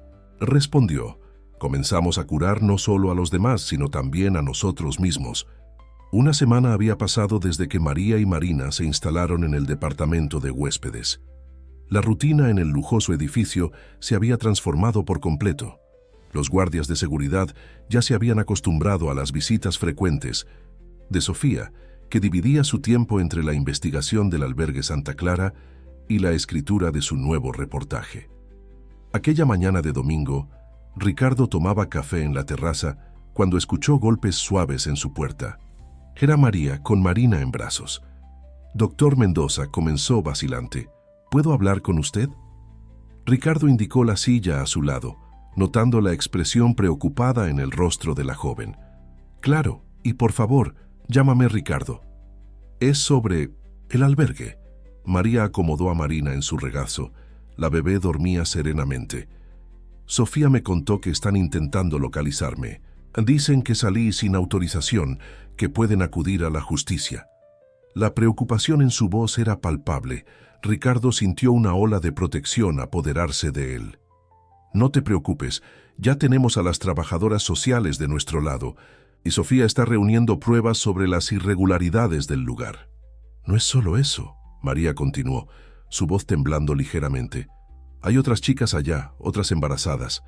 respondió, comenzamos a curar no solo a los demás, sino también a nosotros mismos. Una semana había pasado desde que María y Marina se instalaron en el departamento de huéspedes. La rutina en el lujoso edificio se había transformado por completo. Los guardias de seguridad ya se habían acostumbrado a las visitas frecuentes de Sofía, que dividía su tiempo entre la investigación del albergue Santa Clara y la escritura de su nuevo reportaje. Aquella mañana de domingo, Ricardo tomaba café en la terraza cuando escuchó golpes suaves en su puerta. Era María con Marina en brazos. Doctor Mendoza, comenzó vacilante. ¿Puedo hablar con usted? Ricardo indicó la silla a su lado, notando la expresión preocupada en el rostro de la joven. Claro, y por favor, llámame Ricardo. Es sobre el albergue. María acomodó a Marina en su regazo. La bebé dormía serenamente. Sofía me contó que están intentando localizarme. Dicen que salí sin autorización, que pueden acudir a la justicia. La preocupación en su voz era palpable. Ricardo sintió una ola de protección apoderarse de él. No te preocupes, ya tenemos a las trabajadoras sociales de nuestro lado, y Sofía está reuniendo pruebas sobre las irregularidades del lugar. No es solo eso, María continuó, su voz temblando ligeramente. Hay otras chicas allá, otras embarazadas.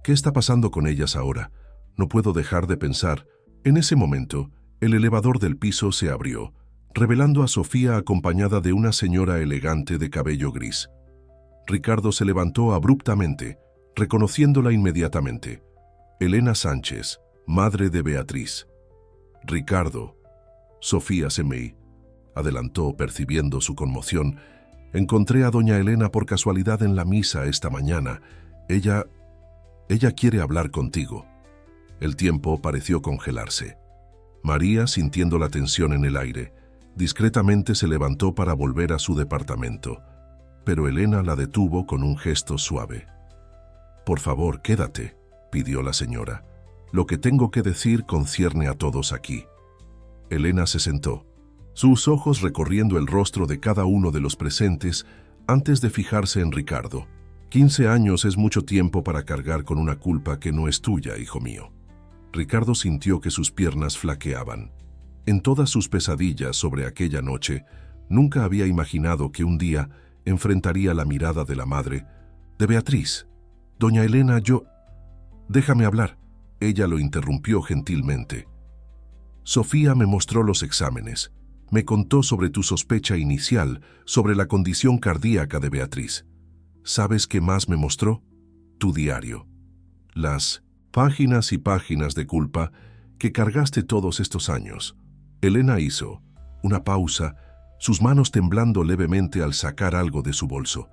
¿Qué está pasando con ellas ahora? No puedo dejar de pensar. En ese momento, el elevador del piso se abrió, revelando a Sofía acompañada de una señora elegante de cabello gris. Ricardo se levantó abruptamente, reconociéndola inmediatamente. Elena Sánchez, madre de Beatriz. Ricardo. Sofía Semei, adelantó percibiendo su conmoción. Encontré a doña Elena por casualidad en la misa esta mañana. Ella quiere hablar contigo. El tiempo pareció congelarse. María, sintiendo la tensión en el aire, discretamente se levantó para volver a su departamento, pero Elena la detuvo con un gesto suave. Por favor, quédate, pidió la señora. Lo que tengo que decir concierne a todos aquí. Elena se sentó, sus ojos recorriendo el rostro de cada uno de los presentes antes de fijarse en Ricardo. 15 años es mucho tiempo para cargar con una culpa que no es tuya, hijo mío. Ricardo sintió que sus piernas flaqueaban. En todas sus pesadillas sobre aquella noche, nunca había imaginado que un día enfrentaría la mirada de la madre, de Beatriz. Doña Elena, Déjame hablar. Ella lo interrumpió gentilmente. Sofía me mostró los exámenes. Me contó sobre tu sospecha inicial sobre la condición cardíaca de Beatriz. ¿Sabes qué más me mostró? Tu diario. Las páginas y páginas de culpa que cargaste todos estos años. Elena hizo una pausa, sus manos temblando levemente al sacar algo de su bolso.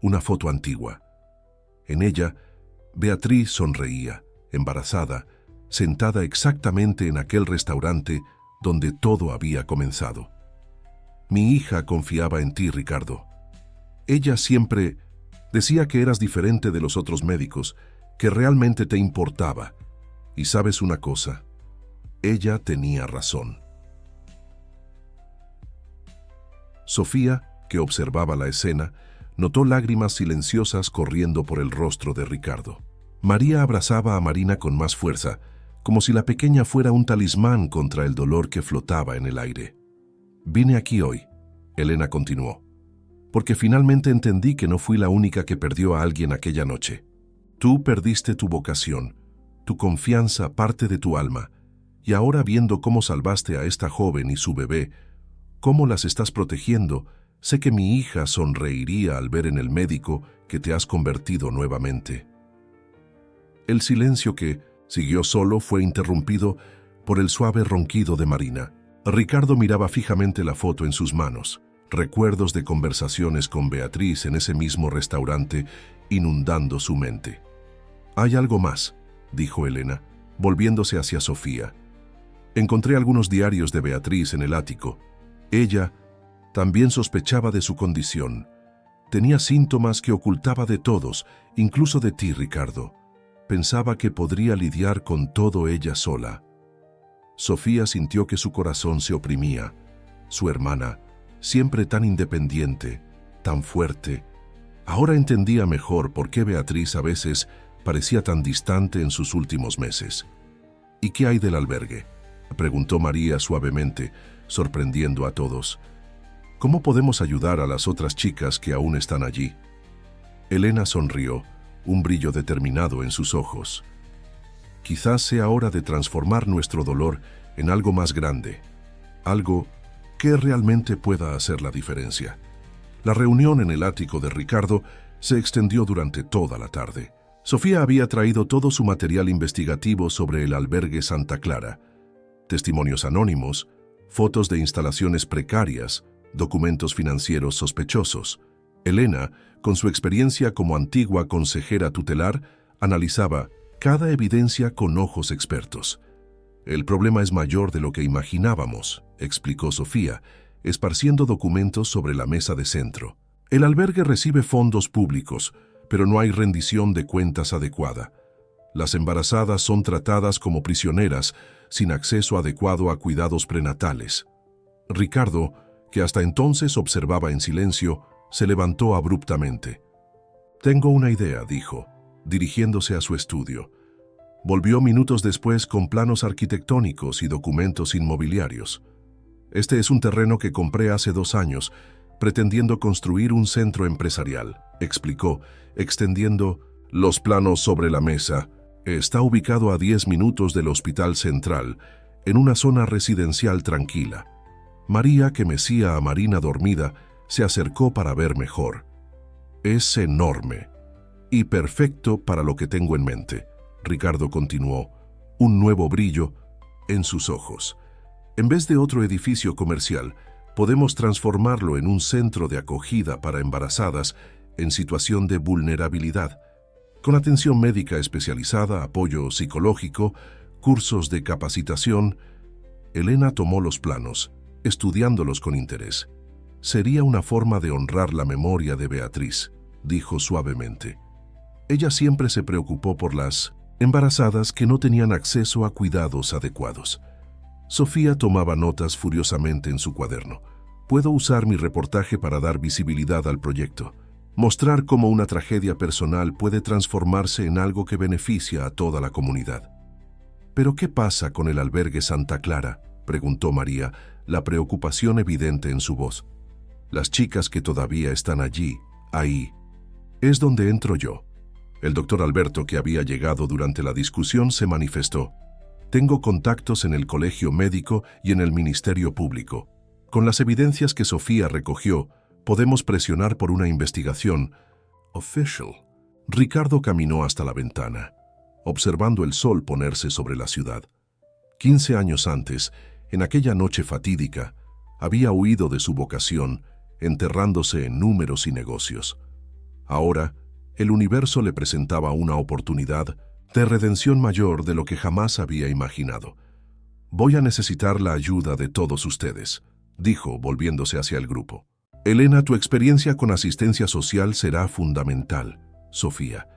Una foto antigua. En ella, Beatriz sonreía, embarazada, sentada exactamente en aquel restaurante donde todo había comenzado. Mi hija confiaba en ti, Ricardo. Ella siempre decía que eras diferente de los otros médicos, que realmente te importaba. Y sabes una cosa, ella tenía razón. Sofía, que observaba la escena, notó lágrimas silenciosas corriendo por el rostro de Ricardo. María abrazaba a Marina con más fuerza, como si la pequeña fuera un talismán contra el dolor que flotaba en el aire. Vine aquí hoy, Elena continuó, porque finalmente entendí que no fui la única que perdió a alguien aquella noche. Tú perdiste tu vocación, tu confianza, parte de tu alma, y ahora viendo cómo salvaste a esta joven y su bebé, cómo las estás protegiendo, sé que mi hija sonreiría al ver en el médico que te has convertido nuevamente. El silencio que siguió solo fue interrumpido por el suave ronquido de Marina. Ricardo miraba fijamente la foto en sus manos, recuerdos de conversaciones con Beatriz en ese mismo restaurante inundando su mente. «Hay algo más», dijo Elena, volviéndose hacia Sofía. «Encontré algunos diarios de Beatriz en el ático. Ella también sospechaba de su condición. Tenía síntomas que ocultaba de todos, incluso de ti, Ricardo. Pensaba que podría lidiar con todo ella sola». Sofía sintió que su corazón se oprimía. Su hermana, siempre tan independiente, tan fuerte, ahora entendía mejor por qué Beatriz a veces parecía tan distante en sus últimos meses. «¿Y qué hay del albergue?», preguntó María suavemente, sorprendiendo a todos. «¿Cómo podemos ayudar a las otras chicas que aún están allí?». Elena sonrió, un brillo determinado en sus ojos. «Quizás sea hora de transformar nuestro dolor en algo más grande, algo que realmente pueda hacer la diferencia». La reunión en el ático de Ricardo se extendió durante toda la tarde. Sofía había traído todo su material investigativo sobre el albergue Santa Clara: testimonios anónimos, fotos de instalaciones precarias, documentos financieros sospechosos. Elena, con su experiencia como antigua consejera tutelar, analizaba cada evidencia con ojos expertos. «El problema es mayor de lo que imaginábamos», explicó Sofía, esparciendo documentos sobre la mesa de centro. «El albergue recibe fondos públicos, pero no hay rendición de cuentas adecuada. Las embarazadas son tratadas como prisioneras, sin acceso adecuado a cuidados prenatales». Ricardo, que hasta entonces observaba en silencio, se levantó abruptamente. «Tengo una idea», dijo, dirigiéndose a su estudio. Volvió minutos después con planos arquitectónicos y documentos inmobiliarios. «Este es un terreno que compré hace 2 años, pretendiendo construir un centro empresarial», explicó, extendiendo los planos sobre la mesa. «Está ubicado a 10 minutos del Hospital Central, en una zona residencial tranquila». María, que mecía a Marina dormida, se acercó para ver mejor. «Es enorme y perfecto para lo que tengo en mente», Ricardo continuó, un nuevo brillo en sus ojos. «En vez de otro edificio comercial, podemos transformarlo en un centro de acogida para embarazadas en situación de vulnerabilidad, con atención médica especializada, apoyo psicológico, cursos de capacitación». Elena tomó los planos, estudiándolos con interés. «Sería una forma de honrar la memoria de Beatriz», dijo suavemente. «Ella siempre se preocupó por las embarazadas que no tenían acceso a cuidados adecuados». Sofía tomaba notas furiosamente en su cuaderno. «Puedo usar mi reportaje para dar visibilidad al proyecto, mostrar cómo una tragedia personal puede transformarse en algo que beneficia a toda la comunidad». «¿Pero qué pasa con el albergue Santa Clara?», preguntó María, la preocupación evidente en su voz. «Las chicas que todavía están allí, ahí, es donde entro yo». El doctor Alberto, que había llegado durante la discusión, se manifestó. «Tengo contactos en el colegio médico y en el Ministerio Público. Con las evidencias que Sofía recogió, podemos presionar por una investigación, Official. Ricardo caminó hasta la ventana, observando el sol ponerse sobre la ciudad. 15 años antes, en aquella noche fatídica, había huido de su vocación, enterrándose en números y negocios. Ahora, el universo le presentaba una oportunidad de redención mayor de lo que jamás había imaginado. «Voy a necesitar la ayuda de todos ustedes», dijo, volviéndose hacia el grupo. «Elena, tu experiencia con asistencia social será fundamental. Sofía,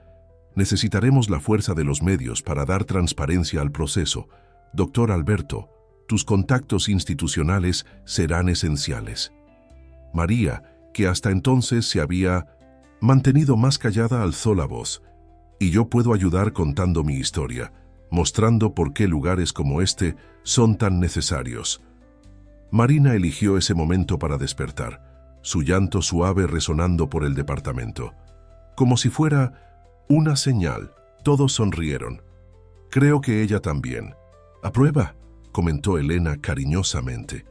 necesitaremos la fuerza de los medios para dar transparencia al proceso. Doctor Alberto, tus contactos institucionales serán esenciales». María, que hasta entonces se había mantenido más callada, alzó la voz. «Y yo puedo ayudar contando mi historia, mostrando por qué lugares como este son tan necesarios». Marina eligió ese momento para despertar, su llanto suave resonando por el departamento. Como si fuera una señal, todos sonrieron. «Creo que ella también». «¿Aprueba?», comentó Elena cariñosamente.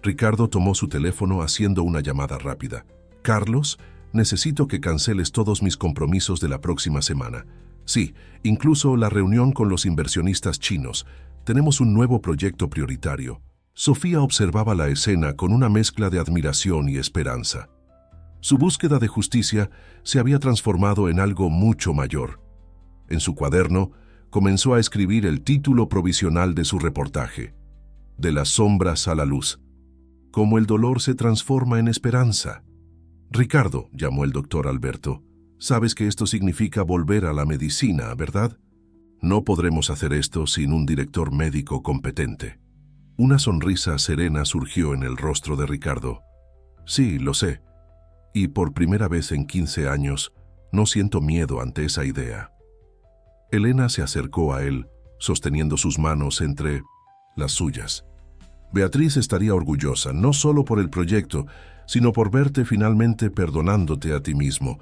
Ricardo tomó su teléfono haciendo una llamada rápida. «Carlos, necesito que canceles todos mis compromisos de la próxima semana. Sí, incluso la reunión con los inversionistas chinos. Tenemos un nuevo proyecto prioritario». Sofía observaba la escena con una mezcla de admiración y esperanza. Su búsqueda de justicia se había transformado en algo mucho mayor. En su cuaderno, comenzó a escribir el título provisional de su reportaje: «De las sombras a la luz. Cómo el dolor se transforma en esperanza». «Ricardo», llamó el doctor Alberto, «sabes que esto significa volver a la medicina, ¿verdad? No podremos hacer esto sin un director médico competente». Una sonrisa serena surgió en el rostro de Ricardo. «Sí, lo sé. Y por primera vez en 15 años, no siento miedo ante esa idea». Elena se acercó a él, sosteniendo sus manos entre las suyas. «Beatriz estaría orgullosa, no solo por el proyecto, sino por verte finalmente perdonándote a ti mismo».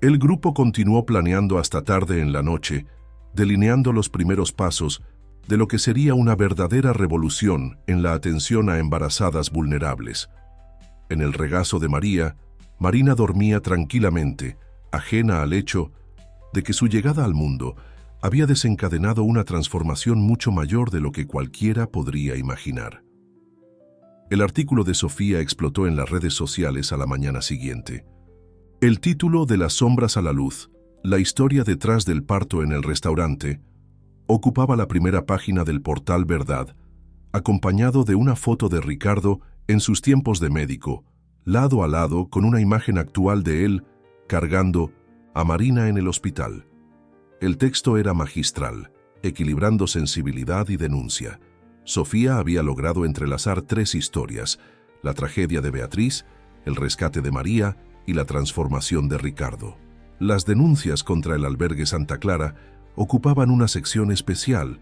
El grupo continuó planeando hasta tarde en la noche, delineando los primeros pasos de lo que sería una verdadera revolución en la atención a embarazadas vulnerables. En el regazo de María, Marina dormía tranquilamente, ajena al hecho de que su llegada al mundo había desencadenado una transformación mucho mayor de lo que cualquiera podría imaginar. El artículo de Sofía explotó en las redes sociales a la mañana siguiente. El título «De las sombras a la luz, la historia detrás del parto en el restaurante», ocupaba la primera página del portal Verdad, acompañado de una foto de Ricardo en sus tiempos de médico, lado a lado con una imagen actual de él cargando a Marina en el hospital. El texto era magistral, equilibrando sensibilidad y denuncia. Sofía había logrado entrelazar 3 historias: la tragedia de Beatriz, el rescate de María y la transformación de Ricardo. Las denuncias contra el albergue Santa Clara ocupaban una sección especial,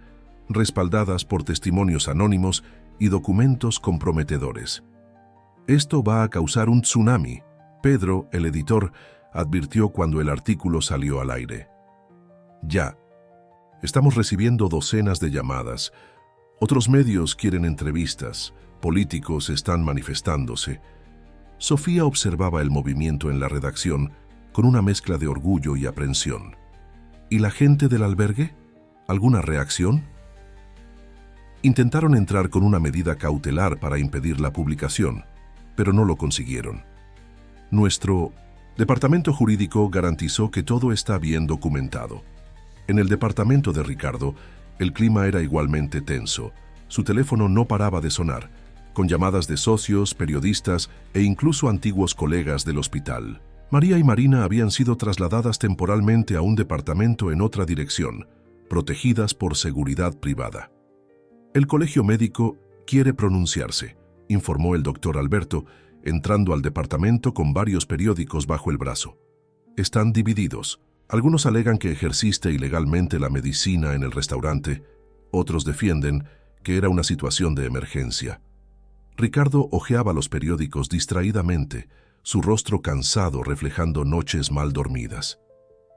respaldadas por testimonios anónimos y documentos comprometedores. «Esto va a causar un tsunami», Pedro, el editor, advirtió cuando el artículo salió al aire. «Ya. Estamos recibiendo docenas de llamadas. Otros medios quieren entrevistas, políticos están manifestándose». Sofía observaba el movimiento en la redacción con una mezcla de orgullo y aprensión. ¿Y la gente del albergue? ¿Alguna reacción? Intentaron entrar con una medida cautelar para impedir la publicación, pero no lo consiguieron. Nuestro departamento jurídico garantizó que todo está bien documentado. En el departamento de Ricardo, el clima era igualmente tenso. Su teléfono no paraba de sonar, con llamadas de socios, periodistas e incluso antiguos colegas del hospital. María y Marina habían sido trasladadas temporalmente a un departamento en otra dirección, protegidas por seguridad privada. «El colegio médico quiere pronunciarse», informó el doctor Alberto, entrando al departamento con varios periódicos bajo el brazo. «Están divididos. Algunos alegan que ejerciste ilegalmente la medicina en el restaurante, otros defienden que era una situación de emergencia». Ricardo hojeaba los periódicos distraídamente, su rostro cansado reflejando noches mal dormidas.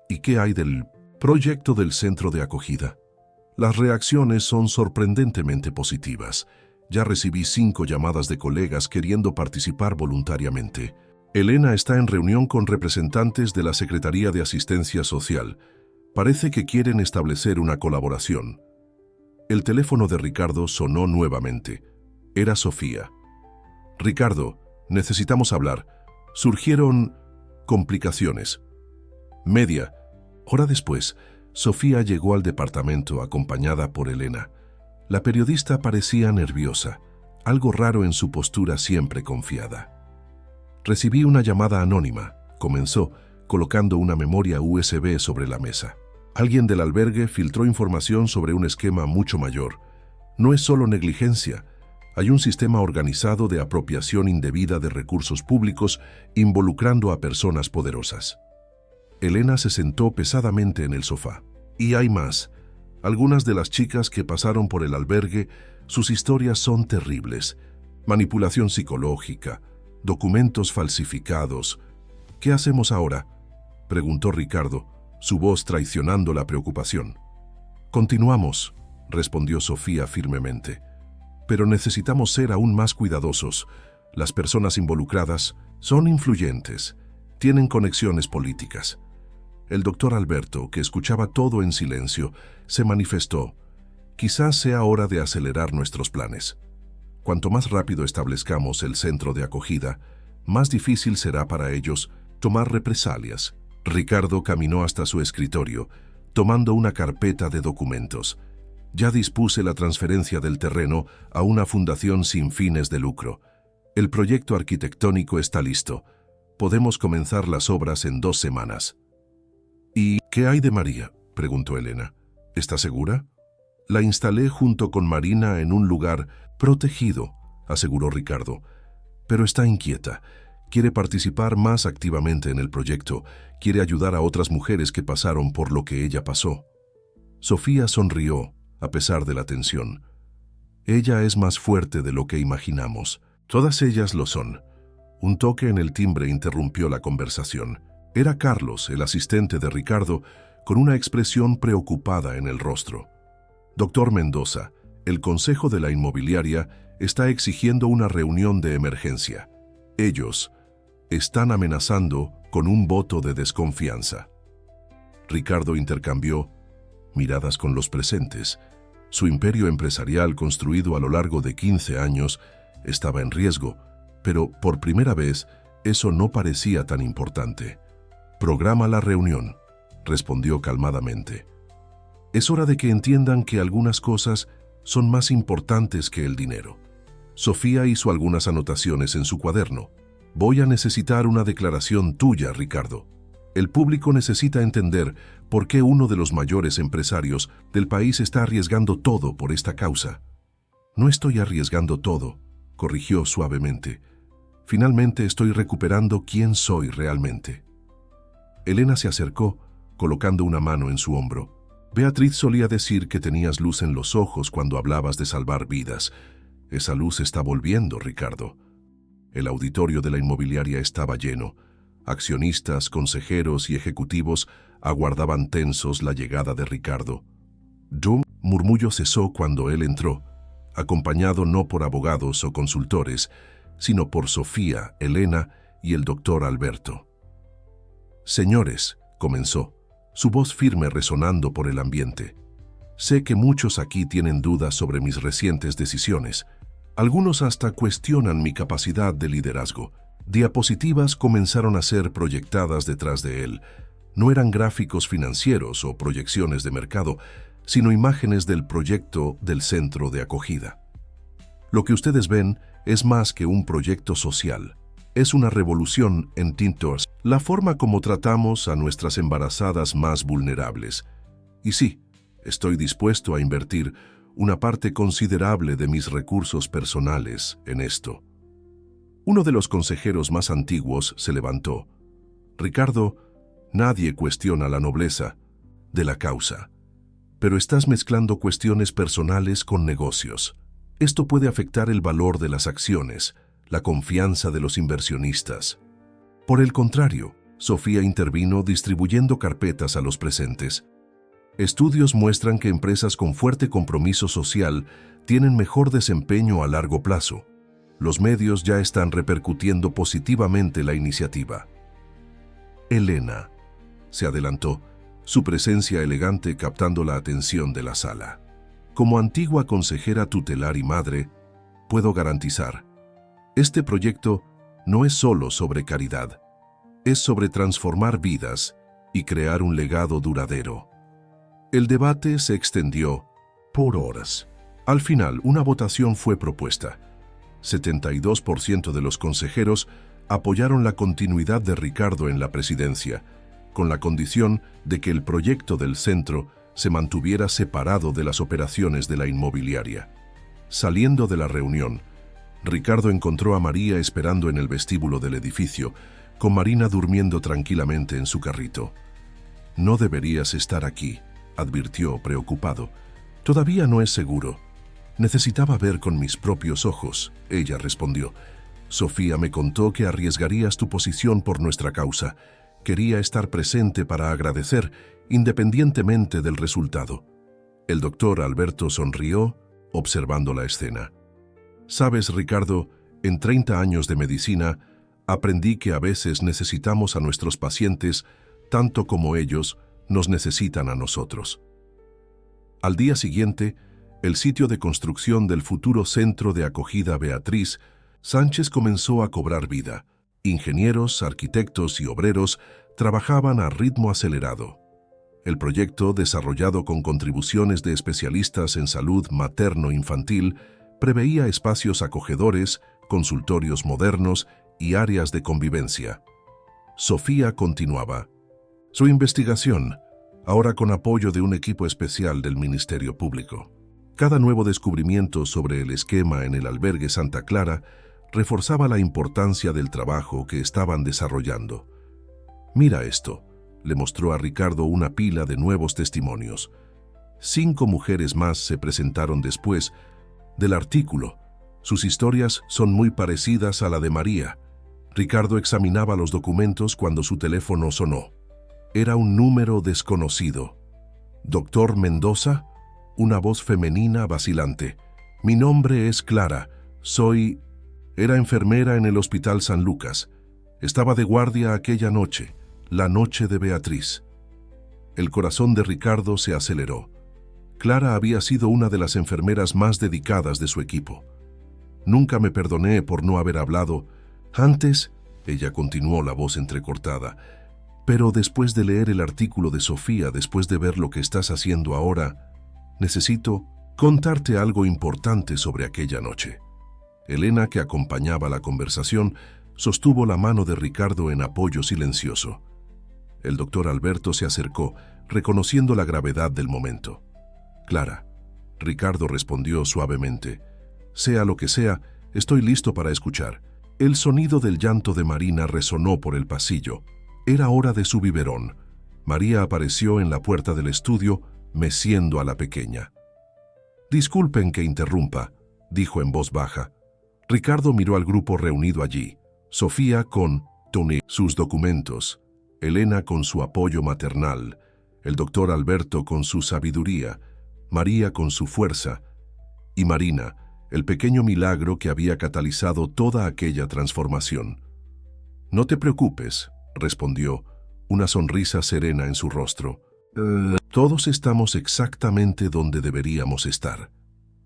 ¿Y qué hay del proyecto del centro de acogida? Las reacciones son sorprendentemente positivas. Ya recibí 5 llamadas de colegas queriendo participar voluntariamente. Elena está en reunión con representantes de la Secretaría de Asistencia Social. Parece que quieren establecer una colaboración. El teléfono de Ricardo sonó nuevamente. Era Sofía. Ricardo, necesitamos hablar. Surgieron complicaciones. Media hora después, Sofía llegó al departamento acompañada por Elena. La periodista parecía nerviosa, algo raro en su postura siempre confiada. Recibí una llamada anónima, comenzó, colocando una memoria USB sobre la mesa. Alguien del albergue filtró información sobre un esquema mucho mayor. No es solo negligencia. Hay un sistema organizado de apropiación indebida de recursos públicos involucrando a personas poderosas. Elena se sentó pesadamente en el sofá. Y hay más. Algunas de las chicas que pasaron por el albergue, sus historias son terribles. Manipulación psicológica, documentos falsificados. ¿Qué hacemos ahora?, preguntó Ricardo, su voz traicionando la preocupación. Continuamos, respondió Sofía firmemente. Pero necesitamos ser aún más cuidadosos. Las personas involucradas son influyentes, tienen conexiones políticas. El doctor Alberto, que escuchaba todo en silencio, se manifestó. Quizás sea hora de acelerar nuestros planes. Cuanto más rápido establezcamos el centro de acogida, más difícil será para ellos tomar represalias. Ricardo caminó hasta su escritorio, tomando una carpeta de documentos. Ya dispuse la transferencia del terreno a una fundación sin fines de lucro. El proyecto arquitectónico está listo. Podemos comenzar las obras en 2 semanas. ¿Y qué hay de María?, preguntó Elena. ¿Está segura? La instalé junto con Marina en un lugar protegido, aseguró Ricardo. Pero está inquieta. Quiere participar más activamente en el proyecto. Quiere ayudar a otras mujeres que pasaron por lo que ella pasó. Sofía sonrió, a pesar de la tensión. Ella es más fuerte de lo que imaginamos. Todas ellas lo son. Un toque en el timbre interrumpió la conversación. Era Carlos, el asistente de Ricardo, con una expresión preocupada en el rostro. Doctor Mendoza, el Consejo de la Inmobiliaria está exigiendo una reunión de emergencia. Ellos están amenazando con un voto de desconfianza. Ricardo intercambió miradas con los presentes. Su imperio empresarial, construido a lo largo de 15 años, estaba en riesgo, pero por primera vez eso no parecía tan importante. «Programa la reunión», respondió calmadamente. «Es hora de que entiendan que algunas cosas son más importantes que el dinero». Sofía hizo algunas anotaciones en su cuaderno. «Voy a necesitar una declaración tuya, Ricardo. El público necesita entender por qué uno de los mayores empresarios del país está arriesgando todo por esta causa». «No estoy arriesgando todo», corrigió suavemente. «Finalmente estoy recuperando quién soy realmente». Elena se acercó, colocando una mano en su hombro. «Beatriz solía decir que tenías luz en los ojos cuando hablabas de salvar vidas. Esa luz está volviendo, Ricardo». El auditorio de la inmobiliaria estaba lleno. Accionistas, consejeros y ejecutivos aguardaban tensos la llegada de Ricardo. Un murmullo cesó cuando él entró, acompañado no por abogados o consultores, sino por Sofía, Elena y el doctor Alberto. «Señores», comenzó, su voz firme resonando por el ambiente. «Sé que muchos aquí tienen dudas sobre mis recientes decisiones. Algunos hasta cuestionan mi capacidad de liderazgo». Diapositivas comenzaron a ser proyectadas detrás de él. No eran gráficos financieros o proyecciones de mercado, sino imágenes del proyecto del centro de acogida. «Lo que ustedes ven es más que un proyecto social. Es una revolución en Tintors, la forma como tratamos a nuestras embarazadas más vulnerables. Y sí, estoy dispuesto a invertir una parte considerable de mis recursos personales en esto». Uno de los consejeros más antiguos se levantó. «Ricardo, nadie cuestiona la nobleza de la causa, pero estás mezclando cuestiones personales con negocios. Esto puede afectar el valor de las acciones, la confianza de los inversionistas». Por el contrario, Sofía intervino distribuyendo carpetas a los presentes. «Estudios muestran que empresas con fuerte compromiso social tienen mejor desempeño a largo plazo. Los medios ya están repercutiendo positivamente la iniciativa. Elena se adelantó, su presencia elegante captando la atención de la sala. Como antigua consejera tutelar y madre, puedo garantizar, este proyecto no es solo sobre caridad, es sobre transformar vidas y crear un legado duradero. El debate se extendió por horas. Al final, una votación fue propuesta. 72% de los consejeros apoyaron la continuidad de Ricardo en la presidencia, con la condición de que el proyecto del centro se mantuviera separado de las operaciones de la inmobiliaria. Saliendo de la reunión, Ricardo encontró a María esperando en el vestíbulo del edificio, con Marina durmiendo tranquilamente en su carrito. «No deberías estar aquí», advirtió preocupado. «Todavía no es seguro». «Necesitaba ver con mis propios ojos», ella respondió. «Sofía me contó que arriesgarías tu posición por nuestra causa. Quería estar presente para agradecer, independientemente del resultado». El doctor Alberto sonrió, observando la escena. «Sabes, Ricardo, en 30 años de medicina, aprendí que a veces necesitamos a nuestros pacientes tanto como ellos nos necesitan a nosotros». Al día siguiente, el sitio de construcción del futuro Centro de Acogida Beatriz Sánchez comenzó a cobrar vida. Ingenieros, arquitectos y obreros trabajaban a ritmo acelerado. El proyecto, desarrollado con contribuciones de especialistas en salud materno-infantil, preveía espacios acogedores, consultorios modernos y áreas de convivencia. Sofía continuaba su investigación, ahora con apoyo de un equipo especial del Ministerio Público. Cada nuevo descubrimiento sobre el esquema en el albergue Santa Clara reforzaba la importancia del trabajo que estaban desarrollando. «Mira esto», le mostró a Ricardo una pila de nuevos testimonios. 5 mujeres más se presentaron después del artículo. Sus historias son muy parecidas a la de María. Ricardo examinaba los documentos cuando su teléfono sonó. Era un número desconocido. «¿Doctor Mendoza?» Una voz femenina vacilante. «Mi nombre es Clara. Soy...». Era enfermera en el Hospital San Lucas. Estaba de guardia aquella noche, la noche de Beatriz. El corazón de Ricardo se aceleró. Clara había sido una de las enfermeras más dedicadas de su equipo. «Nunca me perdoné por no haber hablado. Antes», ella continuó, la voz entrecortada, «pero después de leer el artículo de Sofía, después de ver lo que estás haciendo ahora, necesito contarte algo importante sobre aquella noche». Elena, que acompañaba la conversación, sostuvo la mano de Ricardo en apoyo silencioso. El doctor Alberto se acercó, reconociendo la gravedad del momento. «Clara», Ricardo respondió suavemente, «sea lo que sea, estoy listo para escuchar». El sonido del llanto de Marina resonó por el pasillo. Era hora de su biberón. María apareció en la puerta del estudio, meciendo a la pequeña. «Disculpen que interrumpa», dijo en voz baja. Ricardo miró al grupo reunido allí. Sofía con Tony, sus documentos, Elena con su apoyo maternal, el doctor Alberto con su sabiduría, María con su fuerza, y Marina, el pequeño milagro que había catalizado toda aquella transformación. «No te preocupes», respondió, una sonrisa serena en su rostro. «Todos estamos exactamente donde deberíamos estar».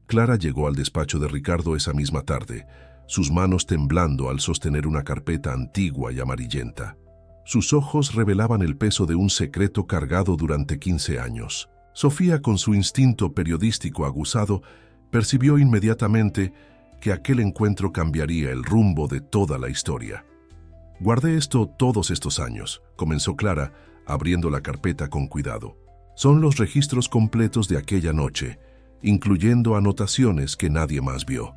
Clara llegó al despacho de Ricardo esa misma tarde, sus manos temblando al sostener una carpeta antigua y amarillenta. Sus ojos revelaban el peso de un secreto cargado durante 15 años. Sofía, con su instinto periodístico aguzado, percibió inmediatamente que aquel encuentro cambiaría el rumbo de toda la historia. «Guardé esto todos estos años», comenzó Clara, abriendo la carpeta con cuidado. «Son los registros completos de aquella noche, incluyendo anotaciones que nadie más vio».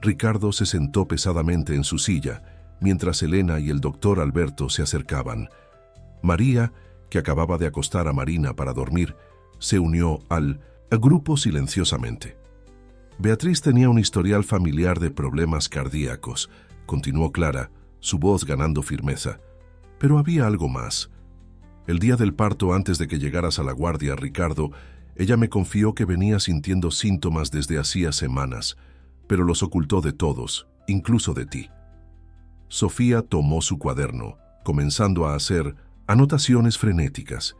Ricardo se sentó pesadamente en su silla, mientras Elena y el doctor Alberto se acercaban. María, que acababa de acostar a Marina para dormir, se unió al grupo silenciosamente. «Beatriz tenía un historial familiar de problemas cardíacos», continuó Clara, su voz ganando firmeza. «Pero había algo más. El día del parto, antes de que llegaras a la guardia, Ricardo, ella me confió que venía sintiendo síntomas desde hacía semanas, pero los ocultó de todos, incluso de ti. Sofía tomó su cuaderno, comenzando a hacer anotaciones frenéticas.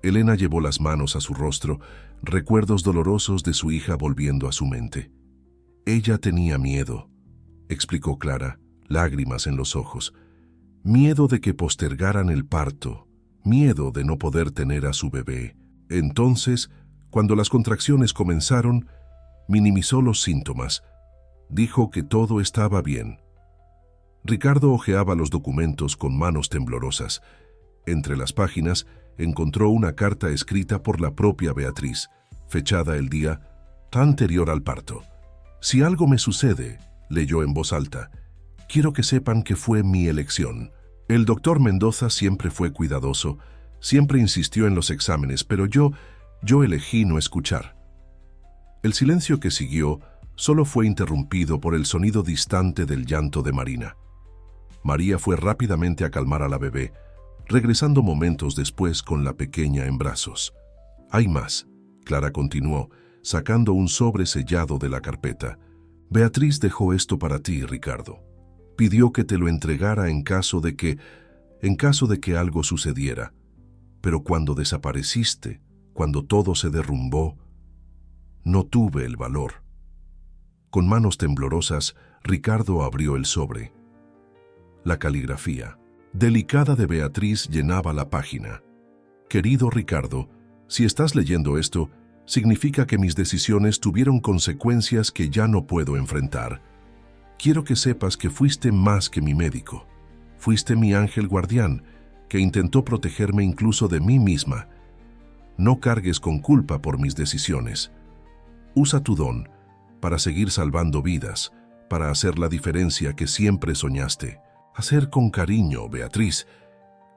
Elena llevó las manos a su rostro, recuerdos dolorosos de su hija volviendo a su mente. Ella tenía miedo, explicó Clara, lágrimas en los ojos. Miedo de que postergaran el parto, miedo de no poder tener a su bebé. Entonces, cuando las contracciones comenzaron, minimizó los síntomas. Dijo que todo estaba bien. Ricardo hojeaba los documentos con manos temblorosas. Entre las páginas encontró una carta escrita por la propia Beatriz, fechada el día anterior al parto. «Si algo me sucede», leyó en voz alta, «quiero que sepan que fue mi elección». El doctor Mendoza siempre fue cuidadoso, siempre insistió en los exámenes, pero yo elegí no escuchar. El silencio que siguió solo fue interrumpido por el sonido distante del llanto de Marina. María fue rápidamente a calmar a la bebé, regresando momentos después con la pequeña en brazos. «Hay más», Clara continuó, sacando un sobre sellado de la carpeta. «Beatriz dejó esto para ti, Ricardo. Pidió que te lo entregara en caso de que algo sucediera. Pero cuando desapareciste, cuando todo se derrumbó, no tuve el valor». Con manos temblorosas, Ricardo abrió el sobre. La caligrafía delicada de Beatriz llenaba la página. «Querido Ricardo, si estás leyendo esto, significa que mis decisiones tuvieron consecuencias que ya no puedo enfrentar. Quiero que sepas que fuiste más que mi médico. Fuiste mi ángel guardián, que intentó protegerme incluso de mí misma. No cargues con culpa por mis decisiones. Usa tu don para seguir salvando vidas, para hacer la diferencia que siempre soñaste. Hacer con cariño, Beatriz».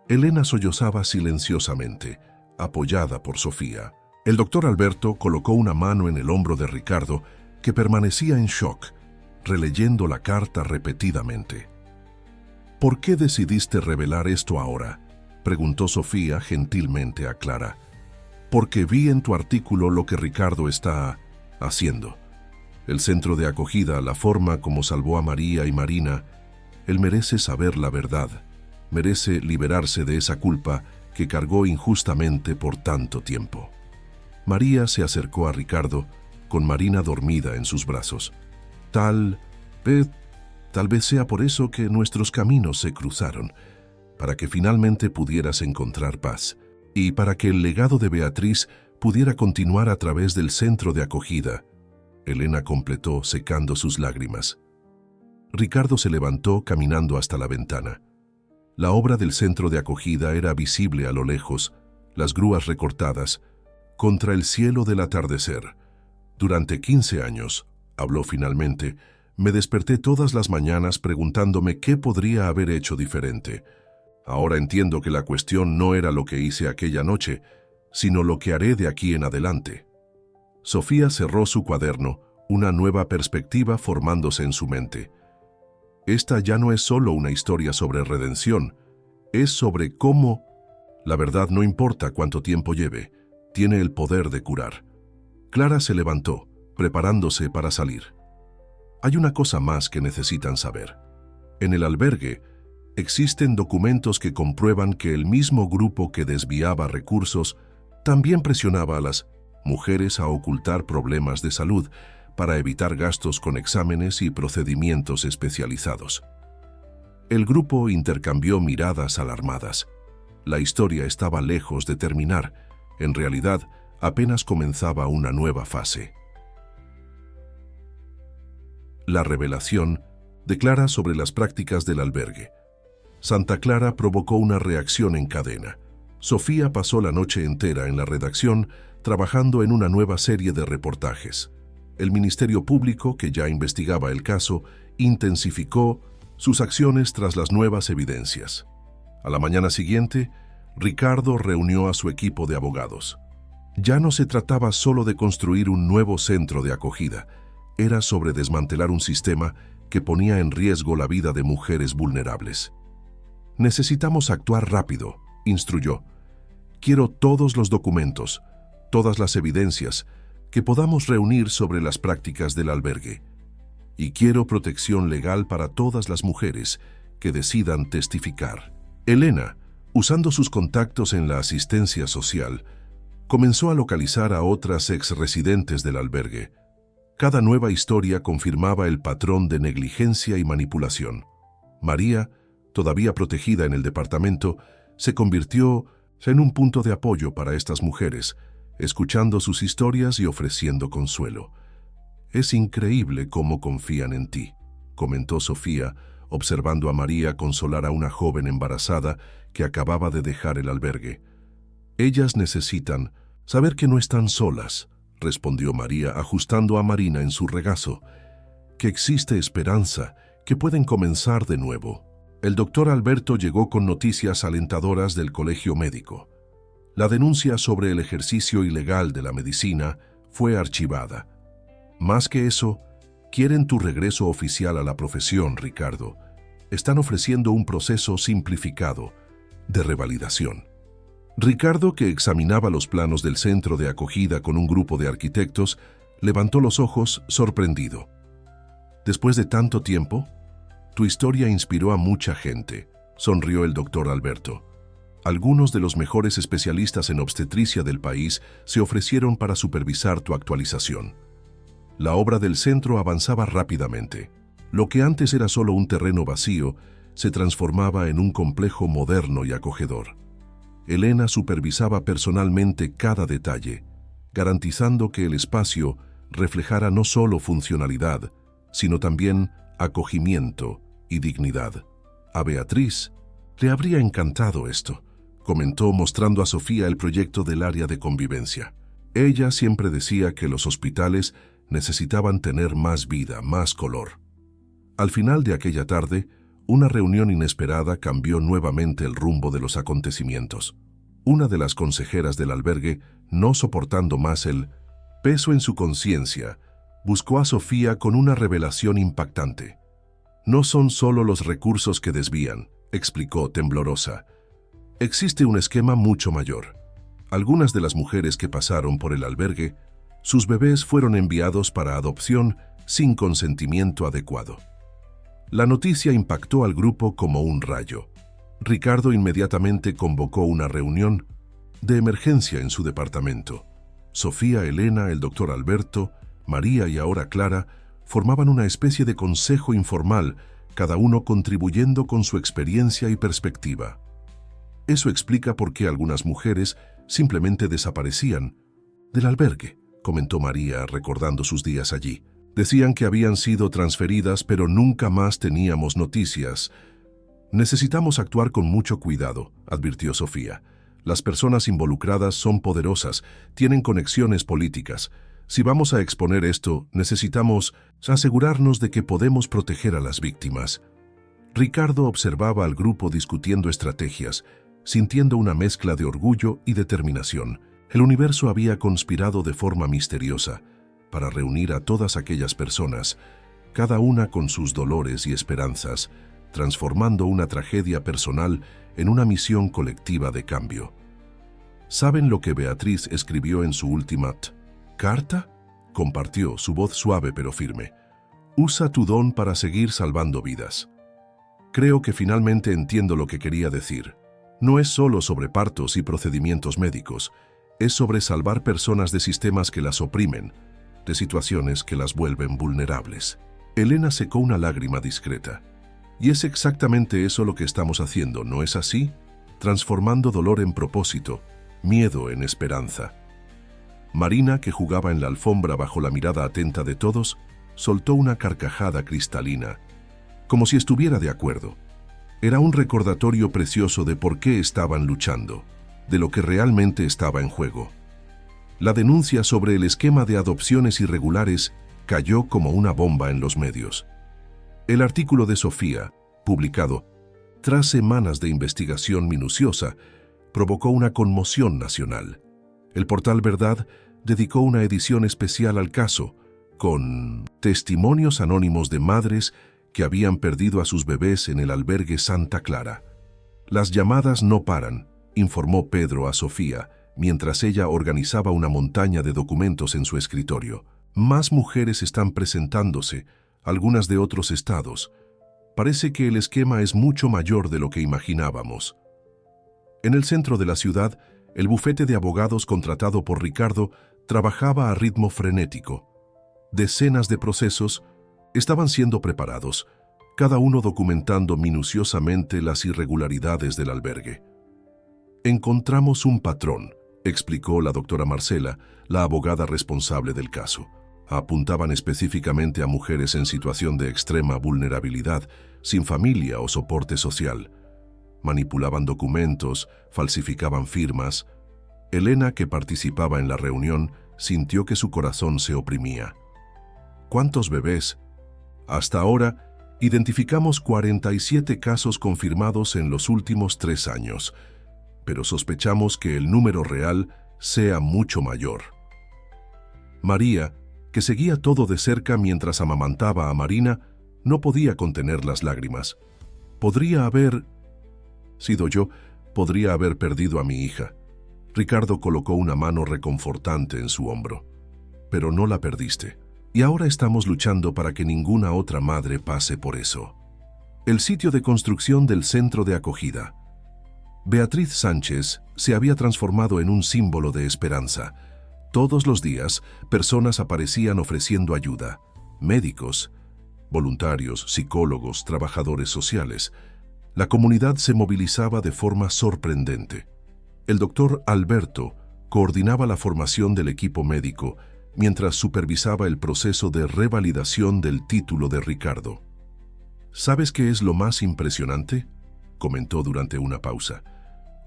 Elena sollozaba silenciosamente, apoyada por Sofía. El doctor Alberto colocó una mano en el hombro de Ricardo, que permanecía en shock, releyendo la carta repetidamente. «¿Por qué decidiste revelar esto ahora?», preguntó Sofía gentilmente a Clara. «Porque vi en tu artículo lo que Ricardo está haciendo. El centro de acogida, la forma como salvó a María y Marina. Él merece saber la verdad, merece liberarse de esa culpa que cargó injustamente por tanto tiempo». María se acercó a Ricardo, con Marina dormida en sus brazos. Tal vez sea por eso que nuestros caminos se cruzaron, para que finalmente pudieras encontrar paz, y para que el legado de Beatriz pudiera continuar a través del centro de acogida. Elena completó, secando sus lágrimas. Ricardo se levantó caminando hasta la ventana. La obra del centro de acogida era visible a lo lejos, las grúas recortadas, contra el cielo del atardecer. «Durante 15 años», habló finalmente, «me desperté todas las mañanas preguntándome qué podría haber hecho diferente. Ahora entiendo que la cuestión no era lo que hice aquella noche, sino lo que haré de aquí en adelante». Sofía cerró su cuaderno, una nueva perspectiva formándose en su mente. Esta ya no es solo una historia sobre redención, es sobre cómo la verdad, no importa cuánto tiempo lleve, tiene el poder de curar. Clara se levantó, preparándose para salir. Hay una cosa más que necesitan saber. En el albergue existen documentos que comprueban que el mismo grupo que desviaba recursos también presionaba a las mujeres a ocultar problemas de salud para evitar gastos con exámenes y procedimientos especializados. El grupo intercambió miradas alarmadas. La historia estaba lejos de terminar. En realidad, apenas comenzaba una nueva fase. La revelación declara sobre las prácticas del albergue. Santa Clara provocó una reacción en cadena. Sofía pasó la noche entera en la redacción trabajando en una nueva serie de reportajes. El Ministerio Público, que ya investigaba el caso, intensificó sus acciones tras las nuevas evidencias. A la mañana siguiente, Ricardo reunió a su equipo de abogados. Ya no se trataba solo de construir un nuevo centro de acogida, era sobre desmantelar un sistema que ponía en riesgo la vida de mujeres vulnerables. «Necesitamos actuar rápido», instruyó. «Quiero todos los documentos, todas las evidencias que podamos reunir sobre las prácticas del albergue. y quiero protección legal para todas las mujeres que decidan testificar. Elena, usando sus contactos en la asistencia social, comenzó a localizar a otras ex-residentes del albergue. Cada nueva historia confirmaba el patrón de negligencia y manipulación. María, todavía protegida en el departamento, se convirtió en un punto de apoyo para estas mujeres, escuchando sus historias y ofreciendo consuelo. «Es increíble cómo confían en ti», comentó Sofía, observando a María consolar a una joven embarazada que acababa de dejar el albergue. «Ellas necesitan saber que no están solas», respondió María, ajustando a Marina en su regazo, «que existe esperanza, que pueden comenzar de nuevo». El doctor Alberto llegó con noticias alentadoras del colegio médico. La denuncia sobre el ejercicio ilegal de la medicina fue archivada. Más que eso, quieren tu regreso oficial a la profesión, Ricardo. Están ofreciendo un proceso simplificado de revalidación. Ricardo, que examinaba los planos del centro de acogida con un grupo de arquitectos, levantó los ojos sorprendido. «Después de tanto tiempo, tu historia inspiró a mucha gente», sonrió el doctor Alberto. «Algunos de los mejores especialistas en obstetricia del país se ofrecieron para supervisar tu actualización». La obra del centro avanzaba rápidamente. Lo que antes era solo un terreno vacío, se transformaba en un complejo moderno y acogedor. Elena supervisaba personalmente cada detalle, garantizando que el espacio reflejara no solo funcionalidad, sino también acogimiento y dignidad. A Beatriz le habría encantado esto, comentó mostrando a Sofía el proyecto del área de convivencia. Ella siempre decía que los hospitales necesitaban tener más vida, más color. Al final de aquella tarde, una reunión inesperada cambió nuevamente el rumbo de los acontecimientos. Una de las consejeras del albergue, no soportando más el peso en su conciencia, buscó a Sofía con una revelación impactante. «No son solo los recursos que desvían», explicó temblorosa. «Existe un esquema mucho mayor. Algunas de las mujeres que pasaron por el albergue, sus bebés fueron enviados para adopción sin consentimiento adecuado». La noticia impactó al grupo como un rayo. Ricardo inmediatamente convocó una reunión de emergencia en su departamento. Sofía, Elena, el doctor Alberto, María y ahora Clara formaban una especie de consejo informal, cada uno contribuyendo con su experiencia y perspectiva. Eso explica por qué algunas mujeres simplemente desaparecían del albergue, comentó María recordando sus días allí. Decían que habían sido transferidas, pero nunca más teníamos noticias. «Necesitamos actuar con mucho cuidado», advirtió Sofía. «Las personas involucradas son poderosas, tienen conexiones políticas. Si vamos a exponer esto, necesitamos asegurarnos de que podemos proteger a las víctimas». Ricardo observaba al grupo discutiendo estrategias, sintiendo una mezcla de orgullo y determinación. El universo había conspirado de forma misteriosa para reunir a todas aquellas personas, cada una con sus dolores y esperanzas, transformando una tragedia personal en una misión colectiva de cambio. ¿Saben lo que Beatriz escribió en su última carta? Compartió, su voz suave pero firme. «Usa tu don para seguir salvando vidas». Creo que finalmente entiendo lo que quería decir. No es solo sobre partos y procedimientos médicos, es sobre salvar personas de sistemas que las oprimen, de situaciones que las vuelven vulnerables. Elena secó una lágrima discreta. Y es exactamente eso lo que estamos haciendo, ¿no es así? Transformando dolor en propósito, miedo en esperanza. Marina, que jugaba en la alfombra bajo la mirada atenta de todos, soltó una carcajada cristalina, como si estuviera de acuerdo. Era un recordatorio precioso de por qué estaban luchando, de lo que realmente estaba en juego. La denuncia sobre el esquema de adopciones irregulares cayó como una bomba en los medios. El artículo de Sofía, publicado tras semanas de investigación minuciosa, provocó una conmoción nacional. El portal Verdad dedicó una edición especial al caso, con testimonios anónimos de madres que habían perdido a sus bebés en el albergue Santa Clara. «Las llamadas no paran», informó Pedro a Sofía, mientras ella organizaba una montaña de documentos en su escritorio. «Más mujeres están presentándose, algunas de otros estados. Parece que el esquema es mucho mayor de lo que imaginábamos. En el centro de la ciudad, el bufete de abogados contratado por Ricardo trabajaba a ritmo frenético. Decenas de procesos estaban siendo preparados, cada uno documentando minuciosamente las irregularidades del albergue. Encontramos un patrón, explicó la doctora Marcela, la abogada responsable del caso. Apuntaban específicamente a mujeres en situación de extrema vulnerabilidad, sin familia o soporte social. Manipulaban documentos, falsificaban firmas. Elena, que participaba en la reunión, sintió que su corazón se oprimía. ¿Cuántos bebés? Hasta ahora, identificamos 47 casos confirmados en los últimos 3 años, pero sospechamos que el número real sea mucho mayor. María, que seguía todo de cerca mientras amamantaba a Marina, no podía contener las lágrimas. Podría haber perdido a mi hija. Ricardo colocó una mano reconfortante en su hombro. Pero no la perdiste. Y ahora estamos luchando para que ninguna otra madre pase por eso. El sitio de construcción del centro de acogida. Beatriz Sánchez se había transformado en un símbolo de esperanza. Todos los días, personas aparecían ofreciendo ayuda. Médicos, voluntarios, psicólogos, trabajadores sociales. La comunidad se movilizaba de forma sorprendente. El doctor Alberto coordinaba la formación del equipo médico mientras supervisaba el proceso de revalidación del título de Ricardo. ¿Sabes qué es lo más impresionante?, comentó durante una pausa.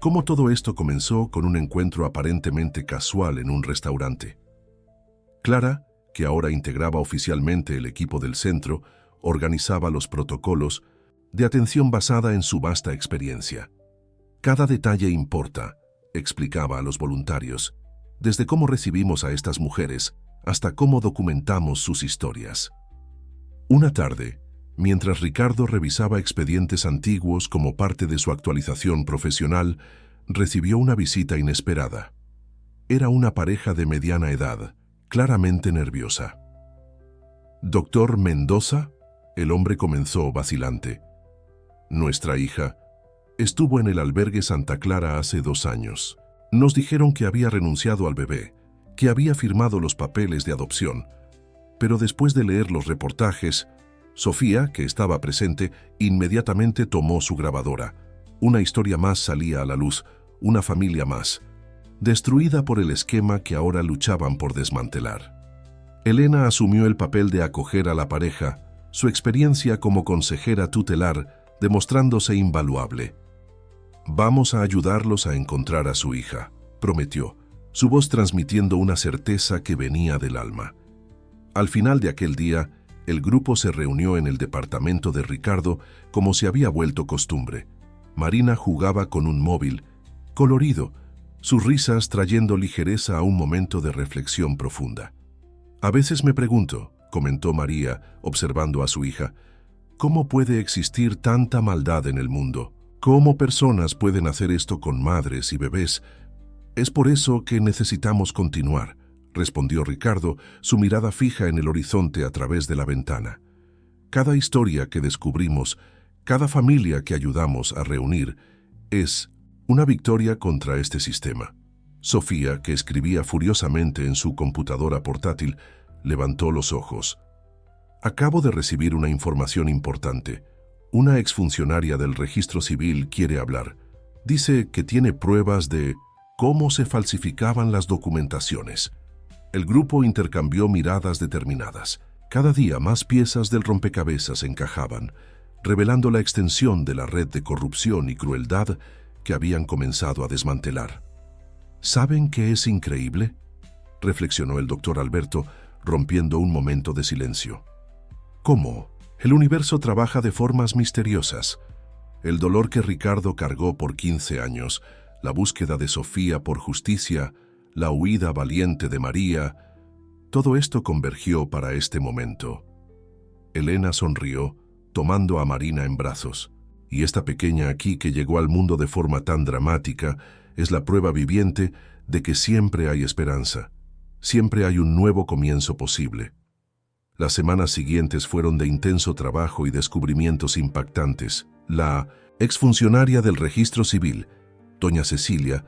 Cómo todo esto comenzó con un encuentro aparentemente casual en un restaurante. Clara, que ahora integraba oficialmente el equipo del centro, organizaba los protocolos de atención basada en su vasta experiencia. Cada detalle importa, explicaba a los voluntarios, desde cómo recibimos a estas mujeres hasta cómo documentamos sus historias. Una tarde, mientras Ricardo revisaba expedientes antiguos como parte de su actualización profesional, recibió una visita inesperada. Era una pareja de mediana edad, claramente nerviosa. «¿Doctor Mendoza?», el hombre comenzó vacilante. «Nuestra hija estuvo en el albergue Santa Clara hace 2 años. Nos dijeron que había renunciado al bebé, que había firmado los papeles de adopción, pero después de leer los reportajes, Sofía, que estaba presente, inmediatamente tomó su grabadora. Una historia más salía a la luz, una familia más, destruida por el esquema que ahora luchaban por desmantelar. Elena asumió el papel de acoger a la pareja, su experiencia como consejera tutelar demostrándose invaluable. «Vamos a ayudarlos a encontrar a su hija», prometió, su voz transmitiendo una certeza que venía del alma. Al final de aquel día, el grupo se reunió en el departamento de Ricardo como se había vuelto costumbre. Marina jugaba con un móvil, colorido, sus risas trayendo ligereza a un momento de reflexión profunda. «A veces me pregunto», comentó María, observando a su hija, «¿cómo puede existir tanta maldad en el mundo? ¿Cómo personas pueden hacer esto con madres y bebés? Es por eso que necesitamos continuar», respondió Ricardo, su mirada fija en el horizonte a través de la ventana. «Cada historia que descubrimos, cada familia que ayudamos a reunir, es una victoria contra este sistema». Sofía, que escribía furiosamente en su computadora portátil, levantó los ojos. «Acabo de recibir una información importante. Una exfuncionaria del registro civil quiere hablar. Dice que tiene pruebas de cómo se falsificaban las documentaciones». El grupo intercambió miradas determinadas. Cada día más piezas del rompecabezas encajaban, revelando la extensión de la red de corrupción y crueldad que habían comenzado a desmantelar. «¿Saben qué es increíble?», reflexionó el doctor Alberto, rompiendo un momento de silencio. «¿Cómo? El universo trabaja de formas misteriosas. El dolor que Ricardo cargó por 15 años, la búsqueda de Sofía por justicia, la huida valiente de María, todo esto convergió para este momento». Elena sonrió, tomando a Marina en brazos. «Y esta pequeña aquí que llegó al mundo de forma tan dramática es la prueba viviente de que siempre hay esperanza. Siempre hay un nuevo comienzo posible». Las semanas siguientes fueron de intenso trabajo y descubrimientos impactantes. La exfuncionaria del registro civil, doña Cecilia,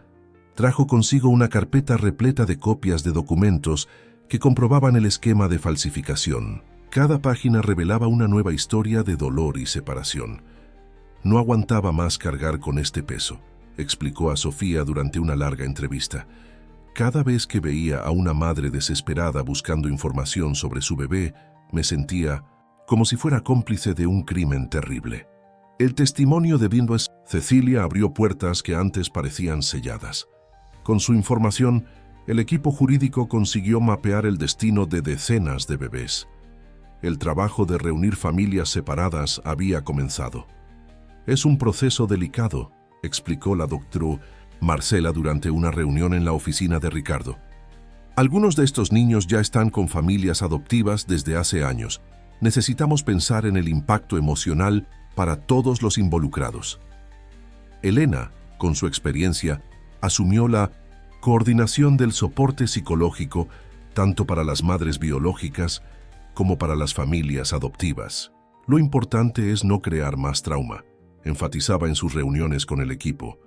trajo consigo una carpeta repleta de copias de documentos que comprobaban el esquema de falsificación. Cada página revelaba una nueva historia de dolor y separación. No aguantaba más cargar con este peso, explicó a Sofía durante una larga entrevista. Cada vez que veía a una madre desesperada buscando información sobre su bebé, me sentía como si fuera cómplice de un crimen terrible. El testimonio de Cecilia abrió puertas que antes parecían selladas. Con su información, el equipo jurídico consiguió mapear el destino de decenas de bebés. El trabajo de reunir familias separadas había comenzado. Es un proceso delicado, explicó la doctora Marcela durante una reunión en la oficina de Ricardo. Algunos de estos niños ya están con familias adoptivas desde hace años. Necesitamos pensar en el impacto emocional para todos los involucrados. Elena, con su experiencia, asumió la coordinación del soporte psicológico tanto para las madres biológicas como para las familias adoptivas. Lo importante es no crear más trauma, enfatizaba en sus reuniones con el equipo.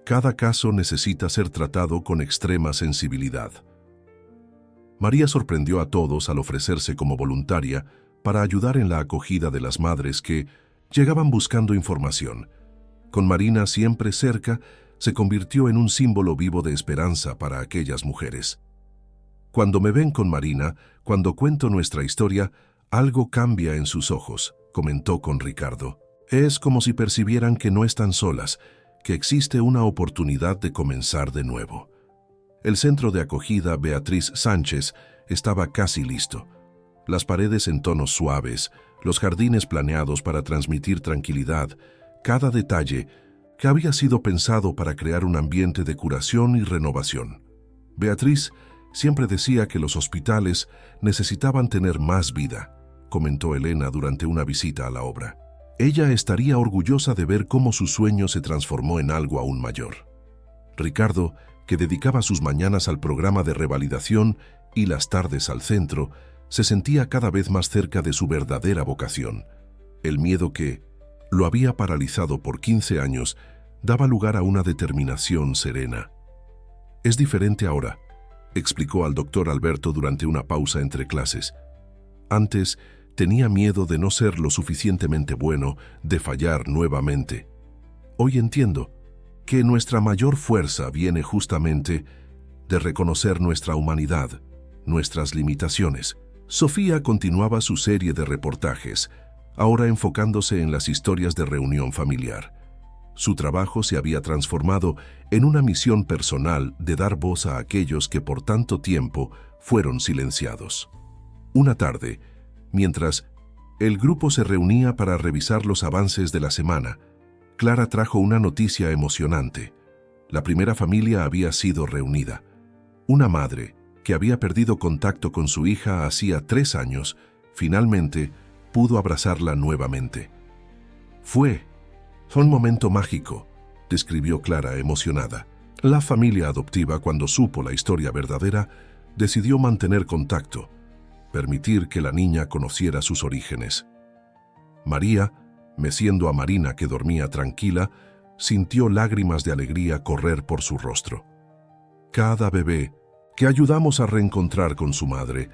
Cada caso necesita ser tratado con extrema sensibilidad. María sorprendió a todos al ofrecerse como voluntaria para ayudar en la acogida de las madres que llegaban buscando información. Con Marina siempre cerca, se convirtió en un símbolo vivo de esperanza para aquellas mujeres. Cuando me ven con Marina, cuando cuento nuestra historia, algo cambia en sus ojos, comentó con Ricardo. Es como si percibieran que no están solas, que existe una oportunidad de comenzar de nuevo. El centro de acogida Beatriz Sánchez estaba casi listo. Las paredes en tonos suaves, los jardines planeados para transmitir tranquilidad, cada detalle que había sido pensado para crear un ambiente de curación y renovación. Beatriz siempre decía que los hospitales necesitaban tener más vida, comentó Elena durante una visita a la obra. Ella estaría orgullosa de ver cómo su sueño se transformó en algo aún mayor. Ricardo, que dedicaba sus mañanas al programa de revalidación y las tardes al centro, se sentía cada vez más cerca de su verdadera vocación. El miedo que lo había paralizado por 15 años daba lugar a una determinación serena. Es diferente ahora, explicó al doctor Alberto durante una pausa entre clases. Antes tenía miedo de no ser lo suficientemente bueno, de fallar nuevamente. Hoy entiendo que nuestra mayor fuerza viene justamente de reconocer nuestra humanidad, nuestras limitaciones. Sofía continuaba su serie de reportajes, ahora enfocándose en las historias de reunión familiar. Su trabajo se había transformado en una misión personal de dar voz a aquellos que por tanto tiempo fueron silenciados. Una tarde, mientras el grupo se reunía para revisar los avances de la semana, Clara trajo una noticia emocionante. La primera familia había sido reunida. Una madre, que había perdido contacto con su hija hacía 3 años, finalmente pudo abrazarla nuevamente. Fue un momento mágico, describió Clara emocionada. La familia adoptiva, cuando supo la historia verdadera, decidió mantener contacto, permitir que la niña conociera sus orígenes. María, meciendo a Marina que dormía tranquila, sintió lágrimas de alegría correr por su rostro. Cada bebé que ayudamos a reencontrar con su madre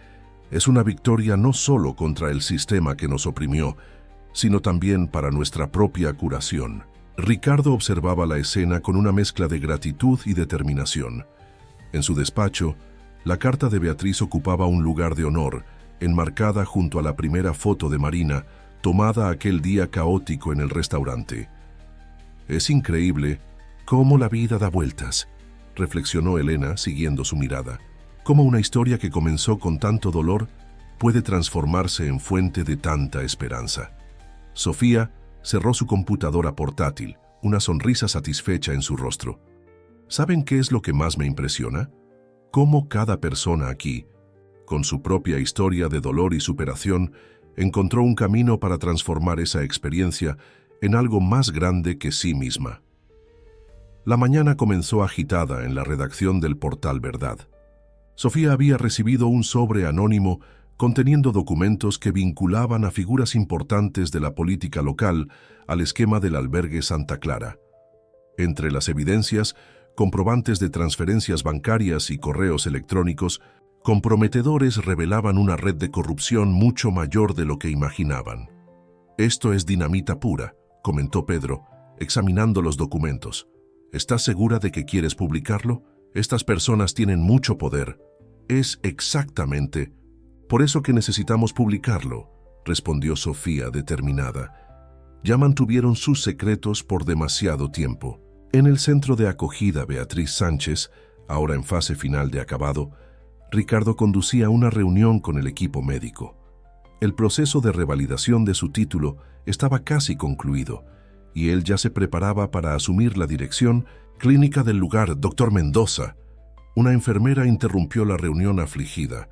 es una victoria no solo contra el sistema que nos oprimió, sino también para nuestra propia curación. Ricardo observaba la escena con una mezcla de gratitud y determinación. En su despacho, la carta de Beatriz ocupaba un lugar de honor, enmarcada junto a la primera foto de Marina, tomada aquel día caótico en el restaurante. Es increíble cómo la vida da vueltas, reflexionó Elena siguiendo su mirada. Cómo una historia que comenzó con tanto dolor puede transformarse en fuente de tanta esperanza. Sofía cerró su computadora portátil, una sonrisa satisfecha en su rostro. ¿Saben qué es lo que más me impresiona? Cómo cada persona aquí, con su propia historia de dolor y superación, encontró un camino para transformar esa experiencia en algo más grande que sí misma. La mañana comenzó agitada en la redacción del portal Verdad. Sofía había recibido un sobre anónimo conteniendo documentos que vinculaban a figuras importantes de la política local al esquema del albergue Santa Clara. Entre las evidencias, comprobantes de transferencias bancarias y correos electrónicos comprometedores revelaban una red de corrupción mucho mayor de lo que imaginaban. «Esto es dinamita pura», comentó Pedro, examinando los documentos. «¿Estás segura de que quieres publicarlo? Estas personas tienen mucho poder». «Es exactamente por eso que necesitamos publicarlo», respondió Sofía determinada. «Ya mantuvieron sus secretos por demasiado tiempo». En el centro de acogida Beatriz Sánchez, ahora en fase final de acabado, Ricardo conducía una reunión con el equipo médico. El proceso de revalidación de su título estaba casi concluido y él ya se preparaba para asumir la dirección clínica del lugar. «Doctor Mendoza». Una enfermera interrumpió la reunión afligida.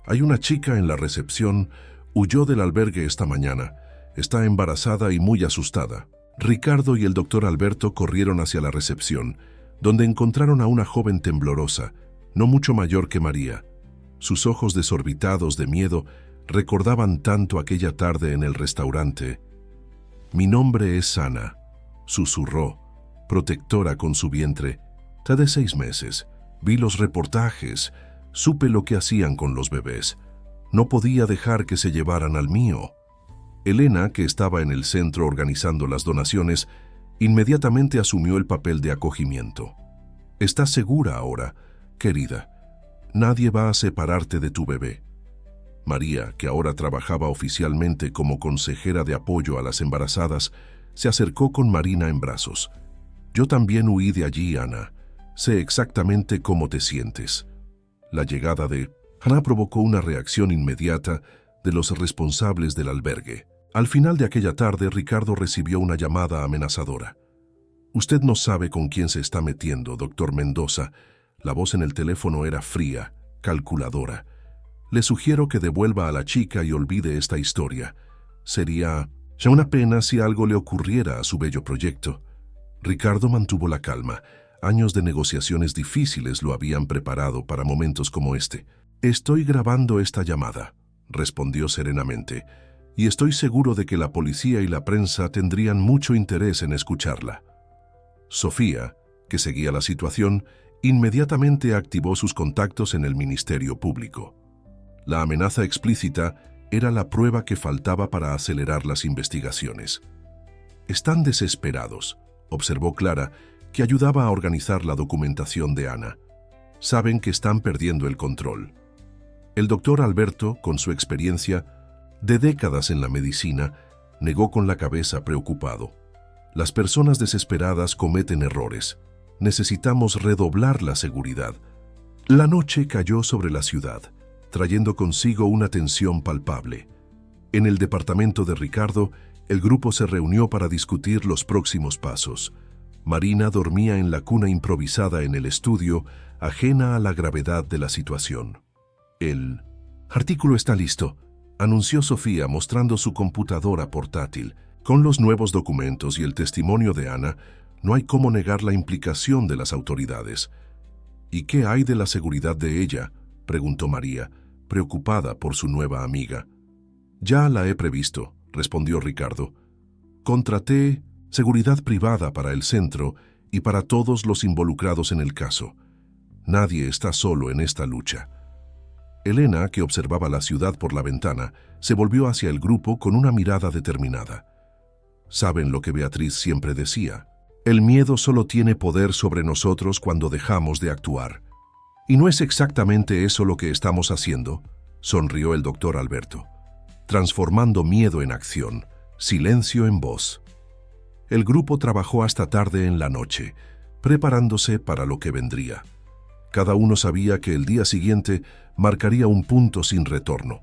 «Hay una chica en la recepción, huyó del albergue esta mañana. Está embarazada y muy asustada». Ricardo y el doctor Alberto corrieron hacia la recepción, donde encontraron a una joven temblorosa, no mucho mayor que María. Sus ojos desorbitados de miedo recordaban tanto aquella tarde en el restaurante. «Mi nombre es Ana», susurró, protectora con su vientre. «Está de 6 meses. Vi los reportajes, supe lo que hacían con los bebés. No podía dejar que se llevaran al mío». Elena, que estaba en el centro organizando las donaciones, inmediatamente asumió el papel de acogimiento. «¿Estás segura ahora, querida? Nadie va a separarte de tu bebé». María, que ahora trabajaba oficialmente como consejera de apoyo a las embarazadas, se acercó con Marina en brazos. «Yo también huí de allí, Ana. Sé exactamente cómo te sientes». La llegada de Ana provocó una reacción inmediata de los responsables del albergue. Al final de aquella tarde, Ricardo recibió una llamada amenazadora. «Usted no sabe con quién se está metiendo, doctor Mendoza». La voz en el teléfono era fría, calculadora. «Le sugiero que devuelva a la chica y olvide esta historia. Sería ya una pena si algo le ocurriera a su bello proyecto». Ricardo mantuvo la calma. Años de negociaciones difíciles lo habían preparado para momentos como este. «Estoy grabando esta llamada», respondió serenamente, «y estoy seguro de que la policía y la prensa tendrían mucho interés en escucharla». Sofía, que seguía la situación, inmediatamente activó sus contactos en el Ministerio Público. La amenaza explícita era la prueba que faltaba para acelerar las investigaciones. «Están desesperados», observó Clara, que ayudaba a organizar la documentación de Ana. «Saben que están perdiendo el control». El doctor Alberto, con su experiencia de décadas en la medicina, negó con la cabeza preocupado. «Las personas desesperadas cometen errores. Necesitamos redoblar la seguridad». La noche cayó sobre la ciudad, trayendo consigo una tensión palpable. En el departamento de Ricardo, el grupo se reunió para discutir los próximos pasos. Marina dormía en la cuna improvisada en el estudio, ajena a la gravedad de la situación. «El artículo está listo», anunció Sofía mostrando su computadora portátil. «Con los nuevos documentos y el testimonio de Ana, no hay cómo negar la implicación de las autoridades». «¿Y qué hay de la seguridad de ella?», preguntó María, preocupada por su nueva amiga. «Ya la he previsto», respondió Ricardo. «Contraté seguridad privada para el centro y para todos los involucrados en el caso. Nadie está solo en esta lucha». Elena, que observaba la ciudad por la ventana, se volvió hacia el grupo con una mirada determinada. «Saben lo que Beatriz siempre decía: el miedo solo tiene poder sobre nosotros cuando dejamos de actuar. ¿Y no es exactamente eso lo que estamos haciendo?», sonrió el doctor Alberto. «Transformando miedo en acción, silencio en voz». El grupo trabajó hasta tarde en la noche, preparándose para lo que vendría. Cada uno sabía que el día siguiente marcaría un punto sin retorno.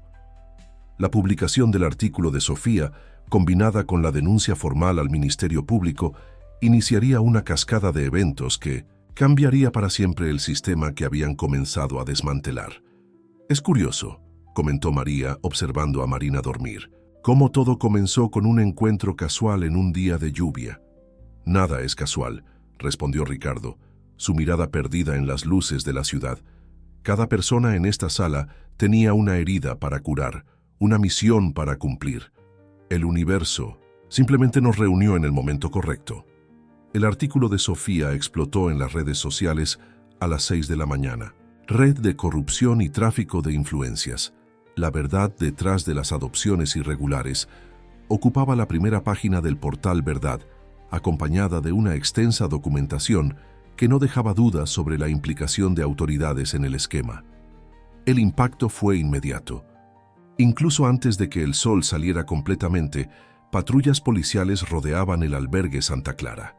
La publicación del artículo de Sofía, combinada con la denuncia formal al Ministerio Público, iniciaría una cascada de eventos que cambiaría para siempre el sistema que habían comenzado a desmantelar. «Es curioso», comentó María, observando a Marina dormir, «cómo todo comenzó con un encuentro casual en un día de lluvia». «Nada es casual», respondió Ricardo, su mirada perdida en las luces de la ciudad. Cada persona en esta sala tenía una herida para curar, una misión para cumplir. El universo simplemente nos reunió en el momento correcto. El artículo de Sofía explotó en las redes sociales a las 6 de la mañana. Red de corrupción y tráfico de influencias. La verdad detrás de las adopciones irregulares ocupaba la primera página del portal Verdad, acompañada de una extensa documentación que no dejaba dudas sobre la implicación de autoridades en el esquema. El impacto fue inmediato. Incluso antes de que el sol saliera completamente, patrullas policiales rodeaban el albergue Santa Clara.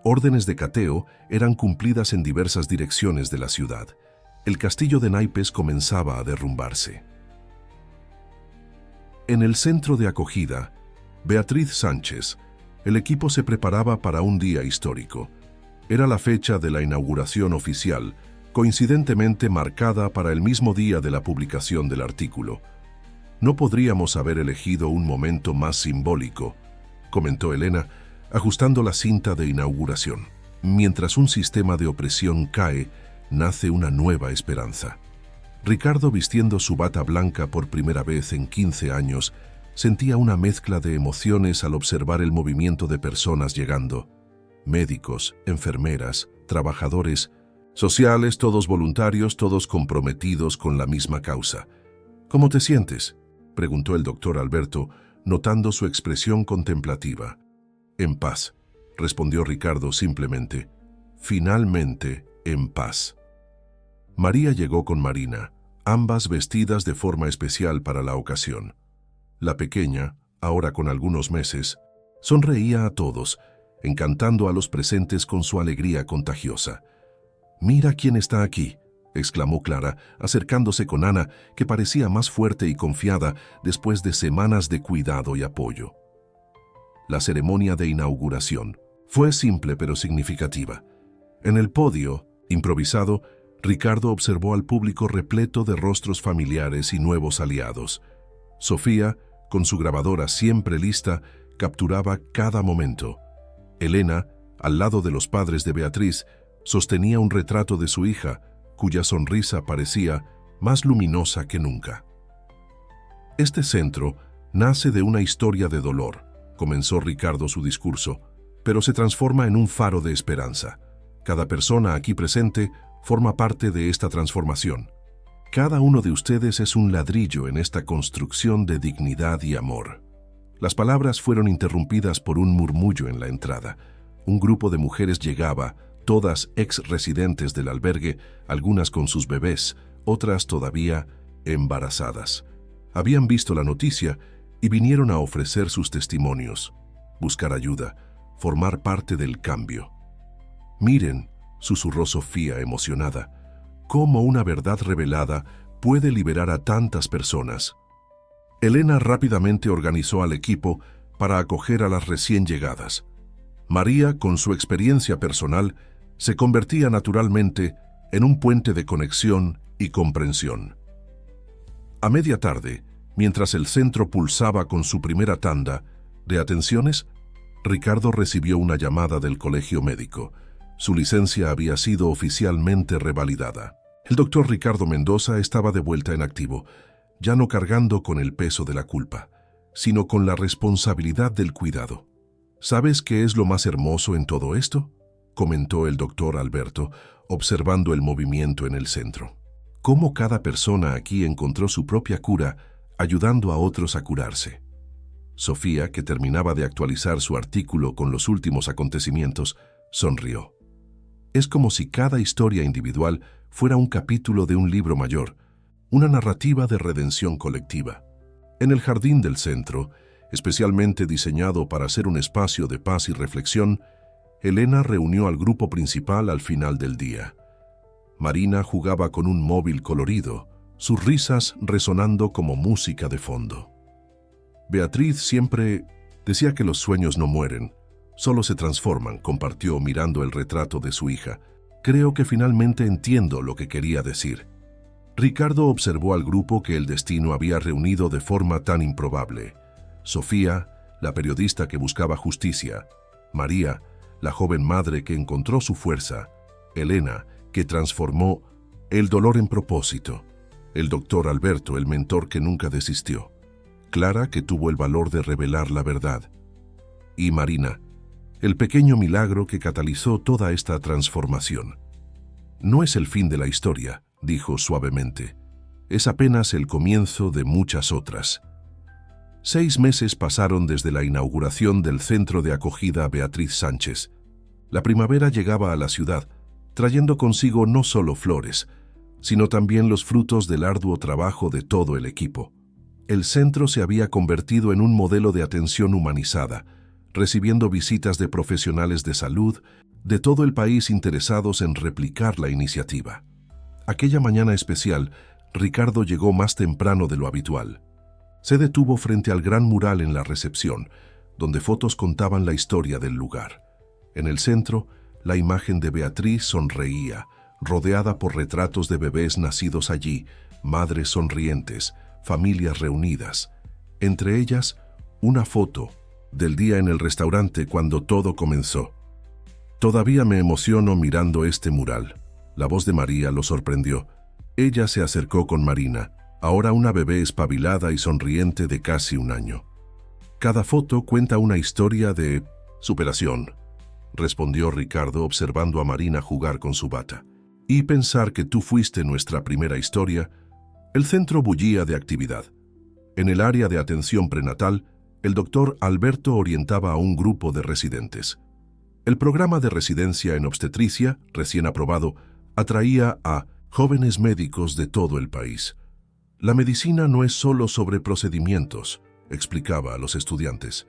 Órdenes de cateo eran cumplidas en diversas direcciones de la ciudad. El castillo de naipes comenzaba a derrumbarse. En el centro de acogida, Beatriz Sánchez, el equipo se preparaba para un día histórico. Era la fecha de la inauguración oficial, coincidentemente marcada para el mismo día de la publicación del artículo. No podríamos haber elegido un momento más simbólico, comentó Elena, ajustando la cinta de inauguración. Mientras un sistema de opresión cae, nace una nueva esperanza. Ricardo, vistiendo su bata blanca por primera vez en 15 años, sentía una mezcla de emociones al observar el movimiento de personas llegando. Médicos, enfermeras, trabajadores, sociales, todos voluntarios, todos comprometidos con la misma causa. ¿Cómo te sientes?, preguntó el doctor Alberto, notando su expresión contemplativa. En paz, respondió Ricardo simplemente. Finalmente, en paz. María llegó con Marina, ambas vestidas de forma especial para la ocasión. La pequeña, ahora con algunos meses, sonreía a todos, encantando a los presentes con su alegría contagiosa. «Mira quién está aquí», exclamó Clara, acercándose con Ana, que parecía más fuerte y confiada después de semanas de cuidado y apoyo. La ceremonia de inauguración fue simple pero significativa. En el podio, improvisado, Ricardo observó al público repleto de rostros familiares y nuevos aliados. Sofía, con su grabadora siempre lista, capturaba cada momento. Elena, al lado de los padres de Beatriz, sostenía un retrato de su hija, cuya sonrisa parecía más luminosa que nunca. Este centro nace de una historia de dolor, comenzó Ricardo su discurso, pero se transforma en un faro de esperanza. Cada persona aquí presente forma parte de esta transformación. Cada uno de ustedes es un ladrillo en esta construcción de dignidad y amor. Las palabras fueron interrumpidas por un murmullo en la entrada. Un grupo de mujeres llegaba, todas ex-residentes del albergue, algunas con sus bebés, otras todavía embarazadas. Habían visto la noticia y vinieron a ofrecer sus testimonios, buscar ayuda, formar parte del cambio. «Miren», susurró Sofía emocionada, «cómo una verdad revelada puede liberar a tantas personas». Elena rápidamente organizó al equipo para acoger a las recién llegadas. María, con su experiencia personal, se convertía naturalmente en un puente de conexión y comprensión. A media tarde, mientras el centro pulsaba con su primera tanda de atenciones, Ricardo recibió una llamada del colegio médico. Su licencia había sido oficialmente revalidada. El doctor Ricardo Mendoza estaba de vuelta en activo, ya no cargando con el peso de la culpa, sino con la responsabilidad del cuidado. ¿Sabes qué es lo más hermoso en todo esto?, comentó el doctor Alberto, observando el movimiento en el centro. Cómo cada persona aquí encontró su propia cura, ayudando a otros a curarse. Sofía, que terminaba de actualizar su artículo con los últimos acontecimientos, sonrió. Es como si cada historia individual fuera un capítulo de un libro mayor, una narrativa de redención colectiva. En el jardín del centro, especialmente diseñado para ser un espacio de paz y reflexión, Elena reunió al grupo principal al final del día. Marina jugaba con un móvil colorido, sus risas resonando como música de fondo. Beatriz siempre decía que los sueños no mueren, solo se transforman, compartió mirando el retrato de su hija. Creo que finalmente entiendo lo que quería decir. Ricardo observó al grupo que el destino había reunido de forma tan improbable. Sofía, la periodista que buscaba justicia. María, la joven madre que encontró su fuerza. Elena, que transformó El dolor en propósito. El doctor Alberto, el mentor que nunca desistió. Clara, que tuvo el valor de revelar la verdad. Y Marina, el pequeño milagro que catalizó toda esta transformación. No es el fin de la historia, dijo suavemente. Es apenas el comienzo de muchas otras. 6 meses pasaron desde la inauguración del Centro de Acogida Beatriz Sánchez. La primavera llegaba a la ciudad, trayendo consigo no solo flores, sino también los frutos del arduo trabajo de todo el equipo. El centro se había convertido en un modelo de atención humanizada, recibiendo visitas de profesionales de salud de todo el país interesados en replicar la iniciativa. Aquella mañana especial, Ricardo llegó más temprano de lo habitual. Se detuvo frente al gran mural en la recepción, donde fotos contaban la historia del lugar. En el centro, la imagen de Beatriz sonreía, rodeada por retratos de bebés nacidos allí, madres sonrientes, familias reunidas. Entre ellas, una foto del día en el restaurante cuando todo comenzó. Todavía me emociono mirando este mural. La voz de María lo sorprendió. Ella se acercó con Marina, ahora una bebé espabilada y sonriente de casi 1 año. Cada foto cuenta una historia de superación, respondió Ricardo observando a Marina jugar con su bata. Y pensar que tú fuiste nuestra primera historia. El centro bullía de actividad. En el área de atención prenatal, el doctor Alberto orientaba a un grupo de residentes. El programa de residencia en obstetricia, recién aprobado, atraía a jóvenes médicos de todo el país. La medicina no es solo sobre procedimientos, explicaba a los estudiantes.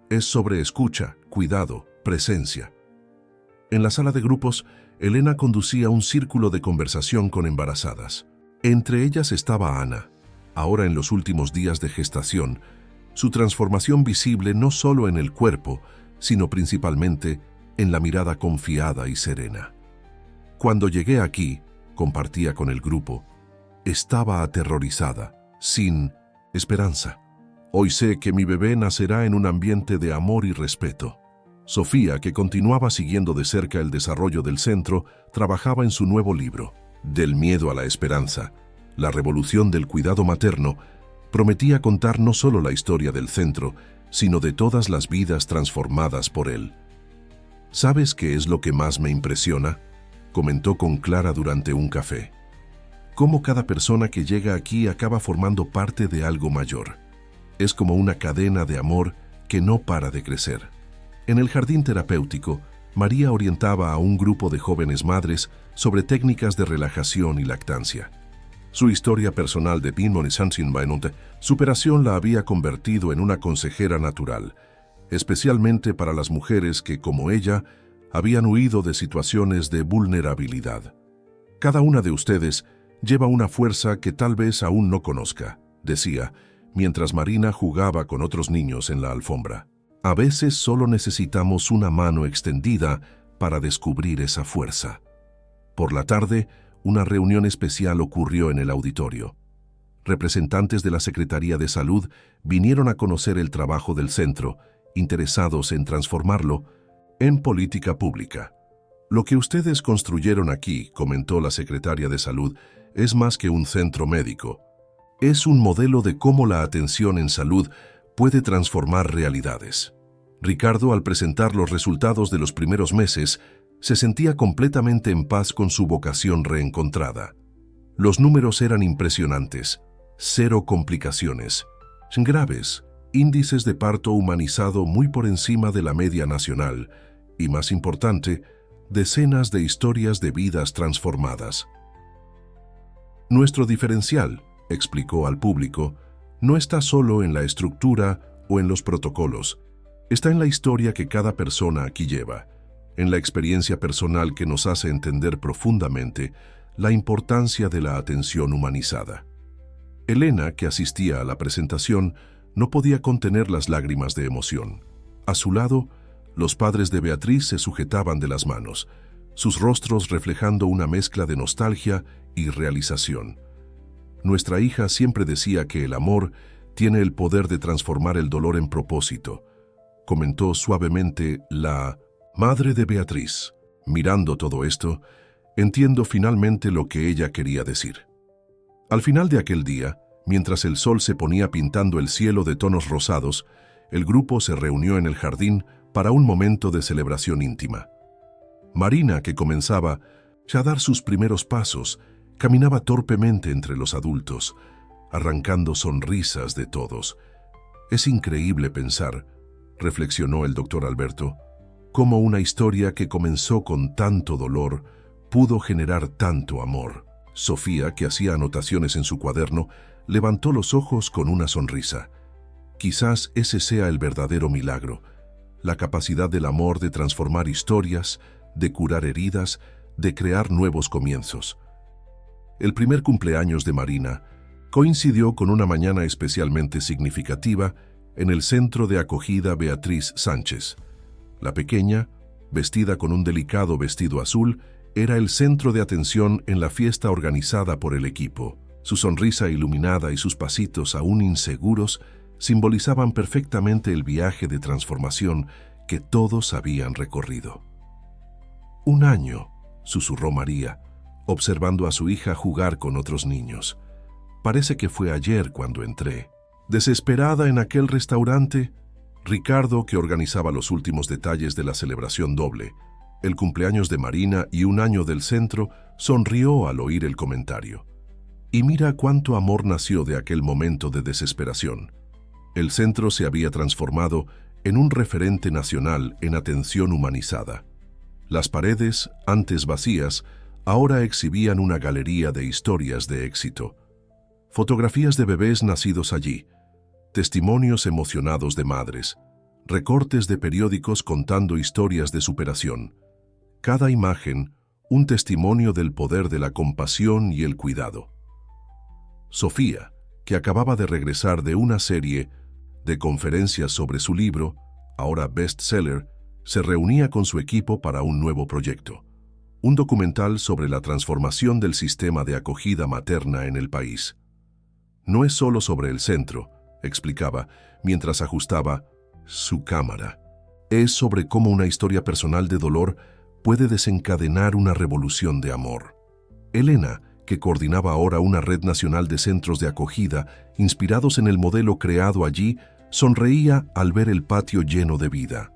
Es sobre escucha, cuidado, presencia. En la sala de grupos, Elena conducía un círculo de conversación con embarazadas. Entre ellas estaba Ana, ahora en los últimos días de gestación, su transformación visible no solo en el cuerpo, sino principalmente en la mirada confiada y serena. Cuando llegué aquí, compartía con el grupo, estaba aterrorizada, sin esperanza. Hoy sé que mi bebé nacerá en un ambiente de amor y respeto. Sofía, que continuaba siguiendo de cerca el desarrollo del centro, trabajaba en su nuevo libro, Del miedo a la esperanza, la revolución del cuidado materno. Prometía contar no solo la historia del centro, sino de todas las vidas transformadas por él. ¿Sabes qué es lo que más me impresiona?, comentó con Clara durante un café. Cómo cada persona que llega aquí acaba formando parte de algo mayor. Es como una cadena de amor que no para de crecer. En el jardín terapéutico, María orientaba a un grupo de jóvenes madres sobre técnicas de relajación y lactancia. Su historia personal de superación la había convertido en una consejera natural, especialmente para las mujeres que, como ella, habían huido de situaciones de vulnerabilidad. Cada una de ustedes lleva una fuerza que tal vez aún no conozca, decía, mientras Marina jugaba con otros niños en la alfombra. A veces solo necesitamos una mano extendida para descubrir esa fuerza. Por la tarde, una reunión especial ocurrió en el auditorio. Representantes de la Secretaría de Salud vinieron a conocer el trabajo del centro, interesados en transformarlo en política pública. Lo que ustedes construyeron aquí, comentó la secretaria de Salud, es más que un centro médico. Es un modelo de cómo la atención en salud puede transformar realidades. Ricardo, al presentar los resultados de los primeros meses, se sentía completamente en paz con su vocación reencontrada. Los números eran impresionantes. 0 complicaciones, graves, índices de parto humanizado muy por encima de la media nacional y, más importante, decenas de historias de vidas transformadas. Nuestro diferencial, explicó al público, no está solo en la estructura o en los protocolos, está en la historia que cada persona aquí lleva, en la experiencia personal que nos hace entender profundamente la importancia de la atención humanizada. Elena, que asistía a la presentación, no podía contener las lágrimas de emoción. A su lado, los padres de Beatriz se sujetaban de las manos, sus rostros reflejando una mezcla de nostalgia y realización. Nuestra hija siempre decía que el amor tiene el poder de transformar el dolor en propósito, comentó suavemente la madre de Beatriz. Mirando todo esto, Entiendo finalmente lo que ella quería decir. Al final de aquel día, mientras el sol se ponía pintando el cielo de tonos rosados, el grupo se reunió en el jardín para un momento de celebración íntima. Marina, que comenzaba ya a dar sus primeros pasos, caminaba torpemente entre los adultos, arrancando sonrisas de todos. Es increíble pensar, reflexionó el doctor Alberto, cómo una historia que comenzó con tanto dolor pudo generar tanto amor. Sofía, que hacía anotaciones en su cuaderno, levantó los ojos con una sonrisa. Quizás ese sea el verdadero milagro, la capacidad del amor de transformar historias, de curar heridas, de crear nuevos comienzos. El primer cumpleaños de Marina coincidió con una mañana especialmente significativa en el centro de acogida Beatriz Sánchez. La pequeña, vestida con un delicado vestido azul, era el centro de atención en la fiesta organizada por el equipo. Su sonrisa iluminada y sus pasitos aún inseguros simbolizaban perfectamente el viaje de transformación que todos habían recorrido. «Un año», susurró María, observando a su hija jugar con otros niños. «Parece que fue ayer cuando entré». Desesperada en aquel restaurante, Ricardo, que organizaba los últimos detalles de la celebración doble, el cumpleaños de Marina y un año del centro, sonrió al oír el comentario. Y mira cuánto amor nació de aquel momento de desesperación. El centro se había transformado en un referente nacional en atención humanizada. Las paredes, antes vacías, ahora exhibían una galería de historias de éxito. Fotografías de bebés nacidos allí, testimonios emocionados de madres, recortes de periódicos contando historias de superación. Cada imagen, un testimonio del poder de la compasión y el cuidado. Sofía, que acababa de regresar de una serie de conferencias sobre su libro, ahora bestseller, se reunía con su equipo para un nuevo proyecto, un documental sobre la transformación del sistema de acogida materna en el país. No es solo sobre el centro, explicaba, mientras ajustaba su cámara. Es sobre cómo una historia personal de dolor puede desencadenar una revolución de amor. Elena, que coordinaba ahora una red nacional de centros de acogida inspirados en el modelo creado allí, sonreía al ver el patio lleno de vida.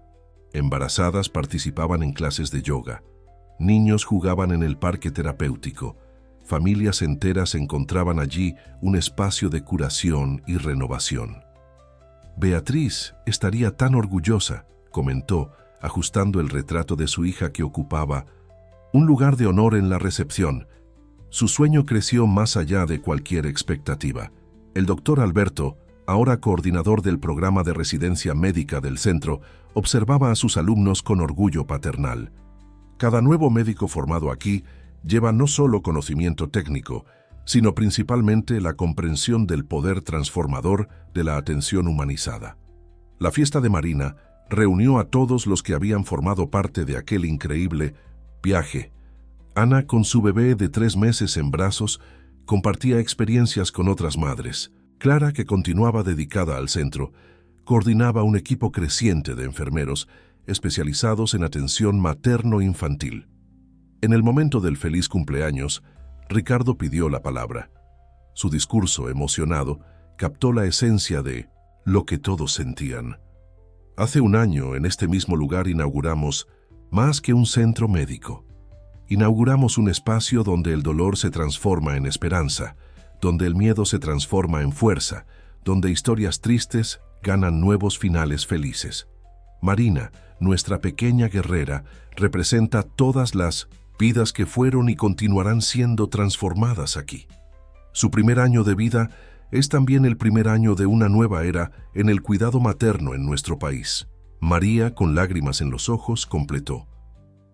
Embarazadas participaban en clases de yoga. Niños jugaban en el parque terapéutico. Familias enteras encontraban allí un espacio de curación y renovación. Beatriz estaría tan orgullosa, comentó, ajustando el retrato de su hija que ocupaba un lugar de honor en la recepción. Su sueño creció más allá de cualquier expectativa. El doctor Alberto, ahora coordinador del programa de residencia médica del centro, observaba a sus alumnos con orgullo paternal. Cada nuevo médico formado aquí lleva no solo conocimiento técnico, sino principalmente la comprensión del poder transformador de la atención humanizada. La fiesta de Marina reunió a todos los que habían formado parte de aquel increíble viaje. Ana, con su bebé de 3 meses en brazos, compartía experiencias con otras madres. Clara, que continuaba dedicada al centro, coordinaba un equipo creciente de enfermeros especializados en atención materno-infantil. En el momento del feliz cumpleaños, Ricardo pidió la palabra. Su discurso, emocionado, captó la esencia de lo que todos sentían. Hace un año, en este mismo lugar, inauguramos más que un centro médico. Inauguramos un espacio donde el dolor se transforma en esperanza, donde el miedo se transforma en fuerza, donde historias tristes ganan nuevos finales felices. Marina, nuestra pequeña guerrera, representa todas las vidas que fueron y continuarán siendo transformadas aquí. Su primer año de vida es también el primer año de una nueva era en el cuidado materno en nuestro país. María, con lágrimas en los ojos, completó.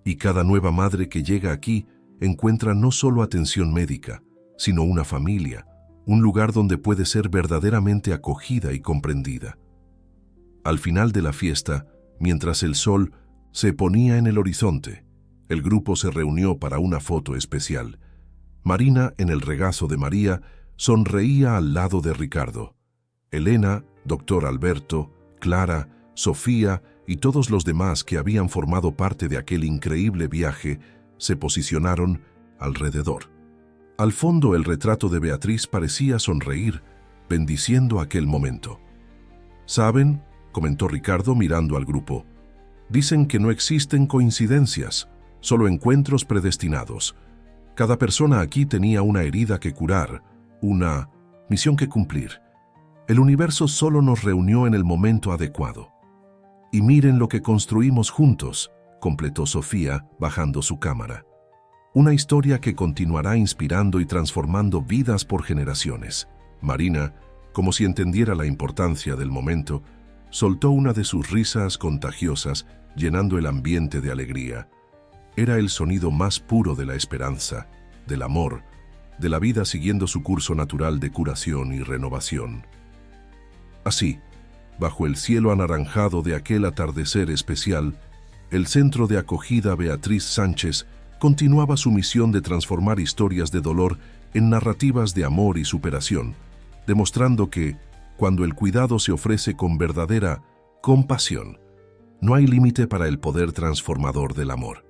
Y cada nueva madre que llega aquí encuentra no solo atención médica, sino una familia, un lugar donde puede ser verdaderamente acogida y comprendida. Al final de la fiesta, mientras el sol se ponía en el horizonte, el grupo se reunió para una foto especial. Marina, en el regazo de María, sonreía al lado de Ricardo. Elena, doctor Alberto, Clara, Sofía y todos los demás que habían formado parte de aquel increíble viaje se posicionaron alrededor. Al fondo, el retrato de Beatriz parecía sonreír, bendiciendo aquel momento. «¿Saben?», comentó Ricardo mirando al grupo. «Dicen que no existen coincidencias, solo encuentros predestinados. Cada persona aquí tenía una herida que curar, una misión que cumplir. El universo solo nos reunió en el momento adecuado. Y miren lo que construimos juntos», completó Sofía, bajando su cámara. «Una historia que continuará inspirando y transformando vidas por generaciones». Marina, como si entendiera la importancia del momento, soltó una de sus risas contagiosas, llenando el ambiente de alegría. Era el sonido más puro de la esperanza, del amor, de la vida siguiendo su curso natural de curación y renovación. Así, bajo el cielo anaranjado de aquel atardecer especial, el Centro de Acogida Beatriz Sánchez continuaba su misión de transformar historias de dolor en narrativas de amor y superación, demostrando que, cuando el cuidado se ofrece con verdadera compasión, no hay límite para el poder transformador del amor.